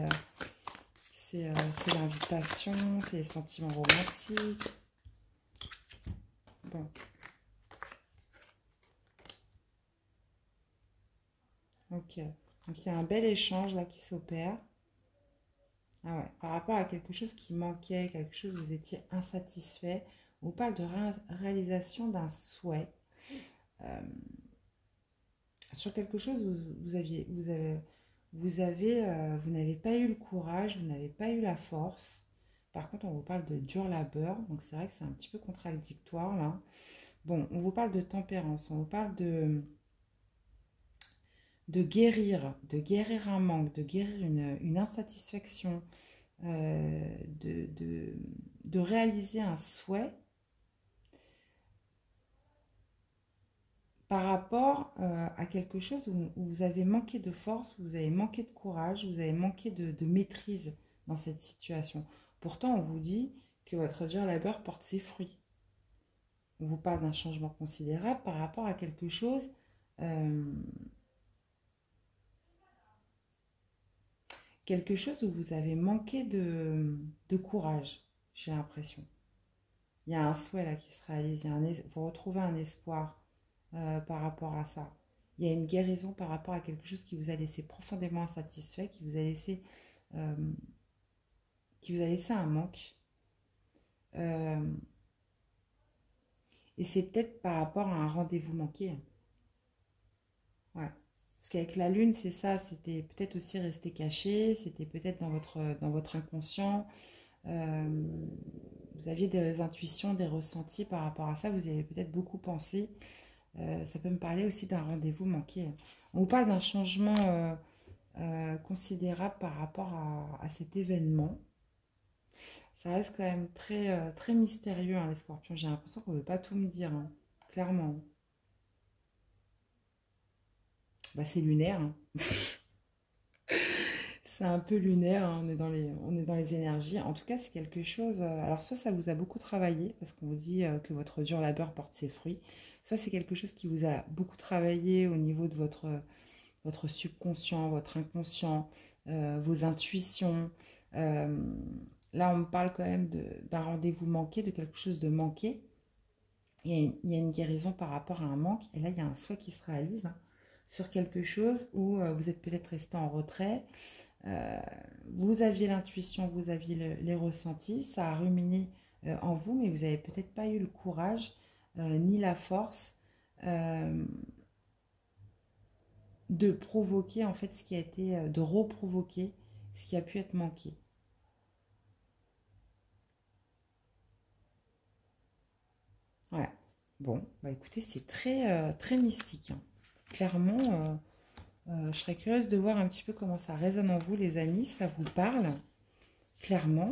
c'est l'invitation, c'est les sentiments romantiques. Bon. Ok. Donc il y a un bel échange là qui s'opère. Ah ouais. Par rapport à quelque chose qui manquait, quelque chose où vous étiez insatisfait. On vous parle de réalisation d'un souhait. Sur quelque chose où vous n'avez pas eu le courage, vous n'avez pas eu la force. Par contre, on vous parle de dur labeur, donc c'est vrai que c'est un petit peu contradictoire là. Bon, on vous parle de tempérance, on vous parle de guérir un manque, de guérir une insatisfaction, euh, de, de, de réaliser un souhait par rapport à quelque chose où vous avez manqué de force, où vous avez manqué de courage, où vous avez manqué de maîtrise dans cette situation. Pourtant, on vous dit que votre dur labeur porte ses fruits. On vous parle d'un changement considérable par rapport à quelque chose euh, où vous avez manqué de courage, j'ai l'impression. Il y a un souhait là qui se réalise, vous retrouvez un espoir par rapport à ça. Il y a une guérison par rapport à quelque chose qui vous a laissé profondément insatisfait, qui vous a laissé qui vous a laissé un manque. Et c'est peut-être par rapport à un rendez-vous manqué. Ouais. Parce qu'avec la lune, c'est ça, c'était peut-être aussi resté caché, c'était peut-être dans votre inconscient. Euh, vous aviez des intuitions, des ressentis par rapport à ça, vous y avez peut-être beaucoup pensé. Ça peut me parler aussi d'un rendez-vous manqué. On vous parle d'un changement considérable par rapport à cet événement. Ça reste quand même très mystérieux, hein, les scorpions. J'ai l'impression qu'on ne veut pas tout me dire, hein, clairement. Bah, c'est lunaire, hein. C'est un peu lunaire, hein, on est dans les énergies. En tout cas, c'est quelque chose. Alors, soit ça vous a beaucoup travaillé, parce qu'on vous dit que votre dur labeur porte ses fruits, soit c'est quelque chose qui vous a beaucoup travaillé au niveau de votre subconscient, votre inconscient, vos intuitions. Euh, Là, on me parle quand même d'un rendez-vous manqué, de quelque chose de manqué. Il y a une guérison par rapport à un manque. Et là, il y a un souhait qui se réalise, hein, sur quelque chose où vous êtes peut-être resté en retrait. Euh, Vous aviez l'intuition, vous aviez les ressentis, ça a ruminé en vous, mais vous n'avez peut-être pas eu le courage ni la force euh, de provoquer en fait ce qui a été, de reprovoquer ce qui a pu être manqué. Ouais. Bon, bah écoutez, c'est très mystique, hein. Clairement, je serais curieuse de voir un petit peu comment ça résonne en vous, les amis. Ça vous parle, clairement.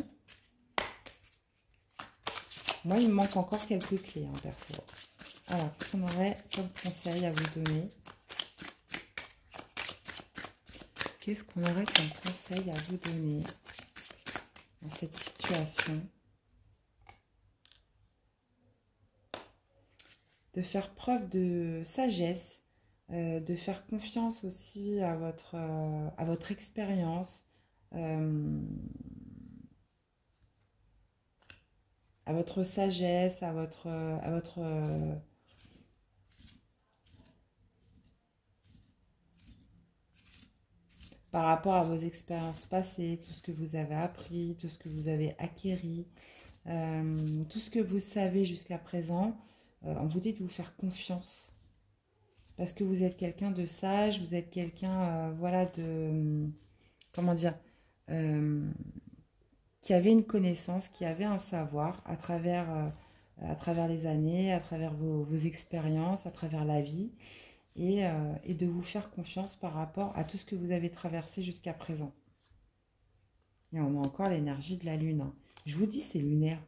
Moi, il me manque encore quelques clés, hein, perso. Alors, qu'est-ce qu'on aurait comme conseil à vous donner? Qu'est-ce qu'on aurait comme conseil à vous donner dans cette situation? De faire preuve de sagesse, de faire confiance aussi à votre expérience, euh, à votre sagesse, à votre par rapport à vos expériences passées, tout ce que vous avez appris, tout ce que vous avez acquéri, tout ce que vous savez jusqu'à présent. On vous dit de vous faire confiance parce que vous êtes quelqu'un de sage, vous êtes quelqu'un, voilà, comment dire, euh, qui avait une connaissance, qui avait un savoir à travers les années, à travers vos expériences, à travers la vie, et de vous faire confiance par rapport à tout ce que vous avez traversé jusqu'à présent. Et on a encore l'énergie de la lune, hein. Je vous dis, c'est lunaire.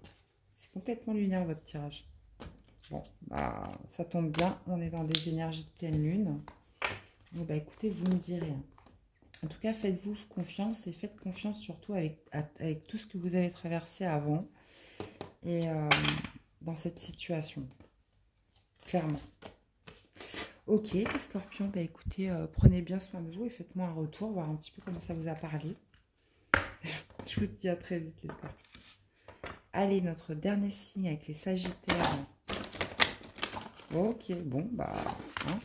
C'est complètement lunaire, votre tirage. Bon, bah, ça tombe bien, on est dans des énergies de pleine lune. Bon, bah, écoutez, vous me direz, hein. En tout cas, faites-vous confiance et faites confiance surtout avec tout ce que vous avez traversé avant et dans cette situation, clairement. Ok, les scorpions, bah, écoutez, prenez bien soin de vous et faites-moi un retour, voir un petit peu comment ça vous a parlé. Je vous dis à très vite, les scorpions. Allez, notre dernier signe avec les sagittaires. Ok, bon, bah, hein,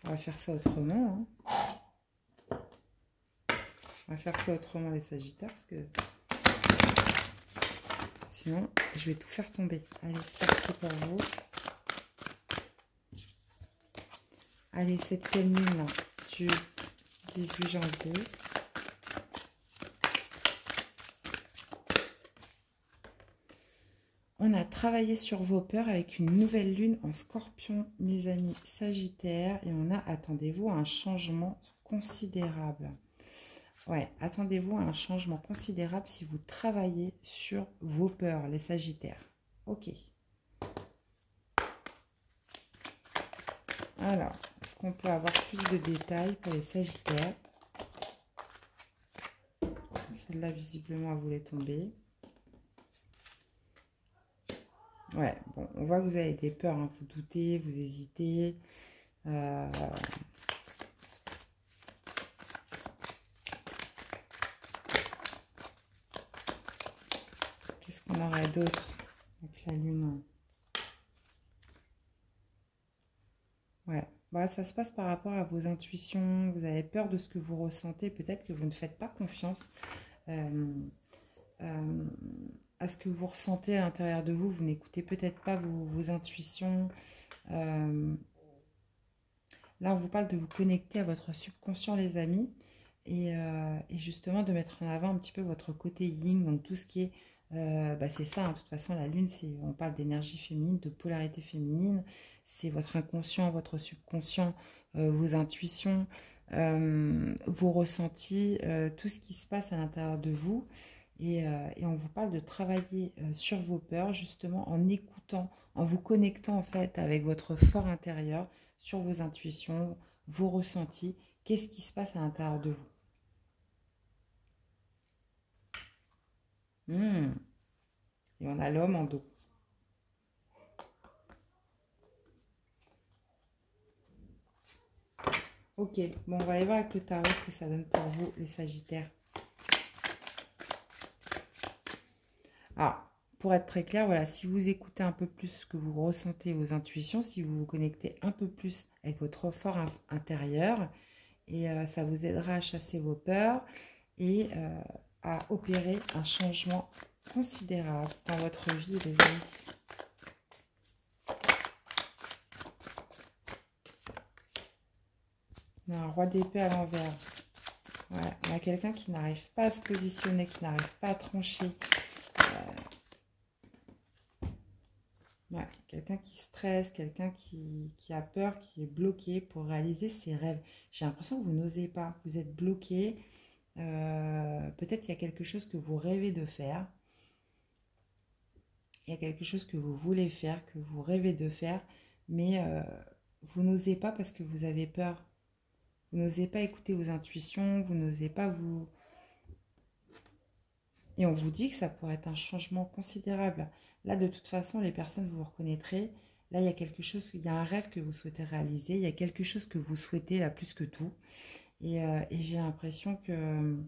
on va faire ça autrement, hein. On va faire ça autrement, les sagittaires, parce que sinon, je vais tout faire tomber. Allez, c'est parti pour vous. Allez, cette pleine lune là, du 18 janvier. On a travaillé sur vos peurs avec une nouvelle lune en scorpion, mes amis sagittaires. Et on a, attendez-vous, un changement considérable. Ouais, attendez-vous à un changement considérable si vous travaillez sur vos peurs, les sagittaires. Ok. Alors, est-ce qu'on peut avoir plus de détails pour les sagittaires? Celle-là, visiblement, elle voulait tomber. Ouais, bon, on voit que vous avez des peurs, hein. Vous doutez, vous hésitez. Qu'est-ce qu'on aurait d'autre avec la lune? Ouais, Voilà, ça se passe par rapport à vos intuitions, vous avez peur de ce que vous ressentez, peut-être que vous ne faites pas confiance euh, euh, à ce que vous ressentez à l'intérieur de vous, vous n'écoutez peut-être pas vos intuitions. Euh, Là, on vous parle de vous connecter à votre subconscient, les amis, et justement de mettre en avant un petit peu votre côté yin, donc tout ce qui est, c'est ça, hein, de toute façon, la lune, on parle d'énergie féminine, de polarité féminine, c'est votre inconscient, votre subconscient, vos intuitions, vos ressentis, tout ce qui se passe à l'intérieur de vous, et on vous parle de travailler sur vos peurs, justement, en écoutant, en vous connectant, en fait, avec votre fort intérieur, sur vos intuitions, vos ressentis, qu'est-ce qui se passe à l'intérieur de vous. Et on a l'homme en dos. Ok, bon, on va aller voir avec le tarot ce que ça donne pour vous, les Sagittaires. Alors, pour être très clair, voilà, si vous écoutez un peu plus ce que vous ressentez, vos intuitions, si vous vous connectez un peu plus avec votre fort intérieur, et ça vous aidera à chasser vos peurs et à opérer un changement considérable dans votre vie, les amis. On a un roi d'épée à l'envers. Voilà. On a quelqu'un qui n'arrive pas à se positionner, qui n'arrive pas à trancher. Ouais. Quelqu'un qui stresse, quelqu'un qui a peur, qui est bloqué pour réaliser ses rêves. J'ai l'impression que vous n'osez pas, vous êtes bloqué. Peut-être il y a quelque chose que vous rêvez de faire. Il y a quelque chose que vous voulez faire, que vous rêvez de faire, mais vous n'osez pas parce que vous avez peur. Vous n'osez pas écouter vos intuitions, vous n'osez pas vous... Et on vous dit que ça pourrait être un changement considérable. Là, de toute façon, les personnes, vous reconnaîtrez. Là, il y a quelque chose, il y a un rêve que vous souhaitez réaliser. Il y a quelque chose que vous souhaitez, là, plus que tout. Et j'ai l'impression que...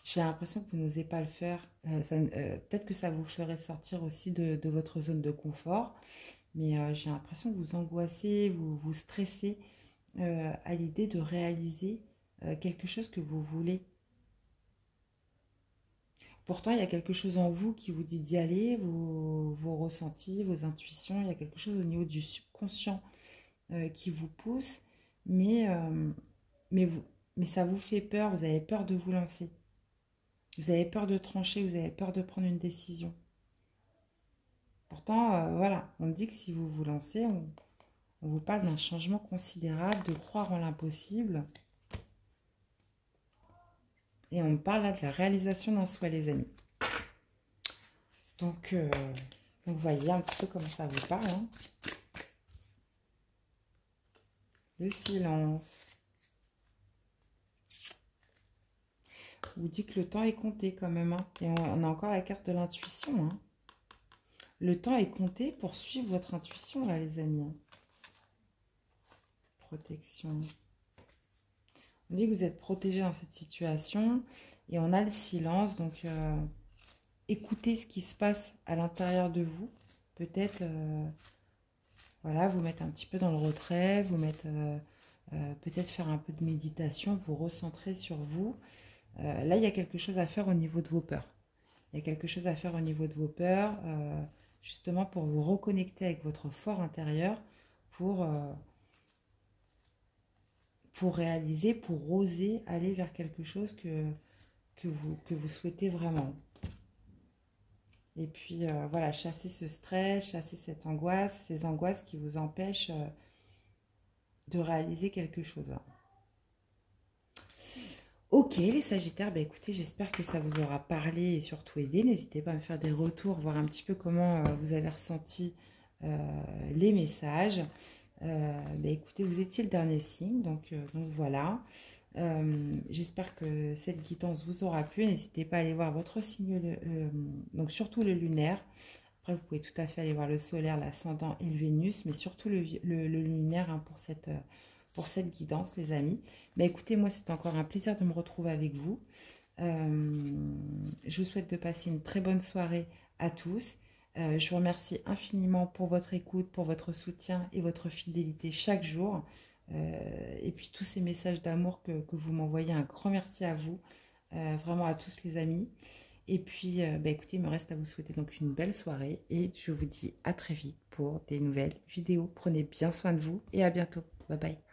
J'ai l'impression que vous n'osez pas le faire. Peut-être que ça vous ferait sortir aussi de votre zone de confort. Mais j'ai l'impression que vous angoissez, vous stressez à l'idée de réaliser quelque chose que vous voulez. Pourtant, il y a quelque chose en vous qui vous dit d'y aller, vos ressentis, vos intuitions. Il y a quelque chose au niveau du subconscient qui vous pousse, mais, euh, mais, vous, mais ça vous fait peur. Vous avez peur de vous lancer. Vous avez peur de trancher, vous avez peur de prendre une décision. Pourtant, voilà, on me dit que si vous vous lancez, on vous parle d'un changement considérable, de croire en l'impossible. Et on me parle là de la réalisation d'un souhait, les amis. Donc, vous voyez un petit peu comment ça vous parle. Hein. Le silence. On vous dit que le temps est compté quand même. Hein. Et on a encore la carte de l'intuition. Hein. Le temps est compté pour suivre votre intuition, là, les amis. Hein. Protection. On dit que vous êtes protégé dans cette situation. Et on a le silence. Donc, écoutez ce qui se passe à l'intérieur de vous. Peut-être, voilà, vous mettre un petit peu dans le retrait. Vous mettre, peut-être faire un peu de méditation. Vous recentrer sur vous. Là, il y a quelque chose à faire au niveau de vos peurs. Il y a quelque chose à faire au niveau de vos peurs. Justement pour vous reconnecter avec votre fort intérieur. Pour réaliser, pour oser aller vers quelque chose que vous souhaitez vraiment. Et puis, voilà, chasser ce stress, chasser cette angoisse, ces angoisses qui vous empêchent de réaliser quelque chose. Ok, les Sagittaires, bah écoutez, j'espère que ça vous aura parlé et surtout aidé. N'hésitez pas à me faire des retours, voir un petit peu comment vous avez ressenti les messages. Bah écoutez, vous étiez le dernier signe, donc voilà. J'espère que cette guidance vous aura plu. N'hésitez pas à aller voir votre signe, donc surtout le lunaire. Après, vous pouvez tout à fait aller voir le solaire, l'ascendant et le Vénus, mais surtout le lunaire hein, pour cette guidance, les amis. Mais écoutez, moi, c'est encore un plaisir de me retrouver avec vous. Je vous souhaite de passer une très bonne soirée à tous. Je vous remercie infiniment pour votre écoute, pour votre soutien et votre fidélité chaque jour. Et puis tous ces messages d'amour que vous m'envoyez, un grand merci à vous, vraiment à tous les amis. Et puis, écoutez, il me reste à vous souhaiter donc une belle soirée et je vous dis à très vite pour des nouvelles vidéos. Prenez bien soin de vous et à bientôt. Bye bye.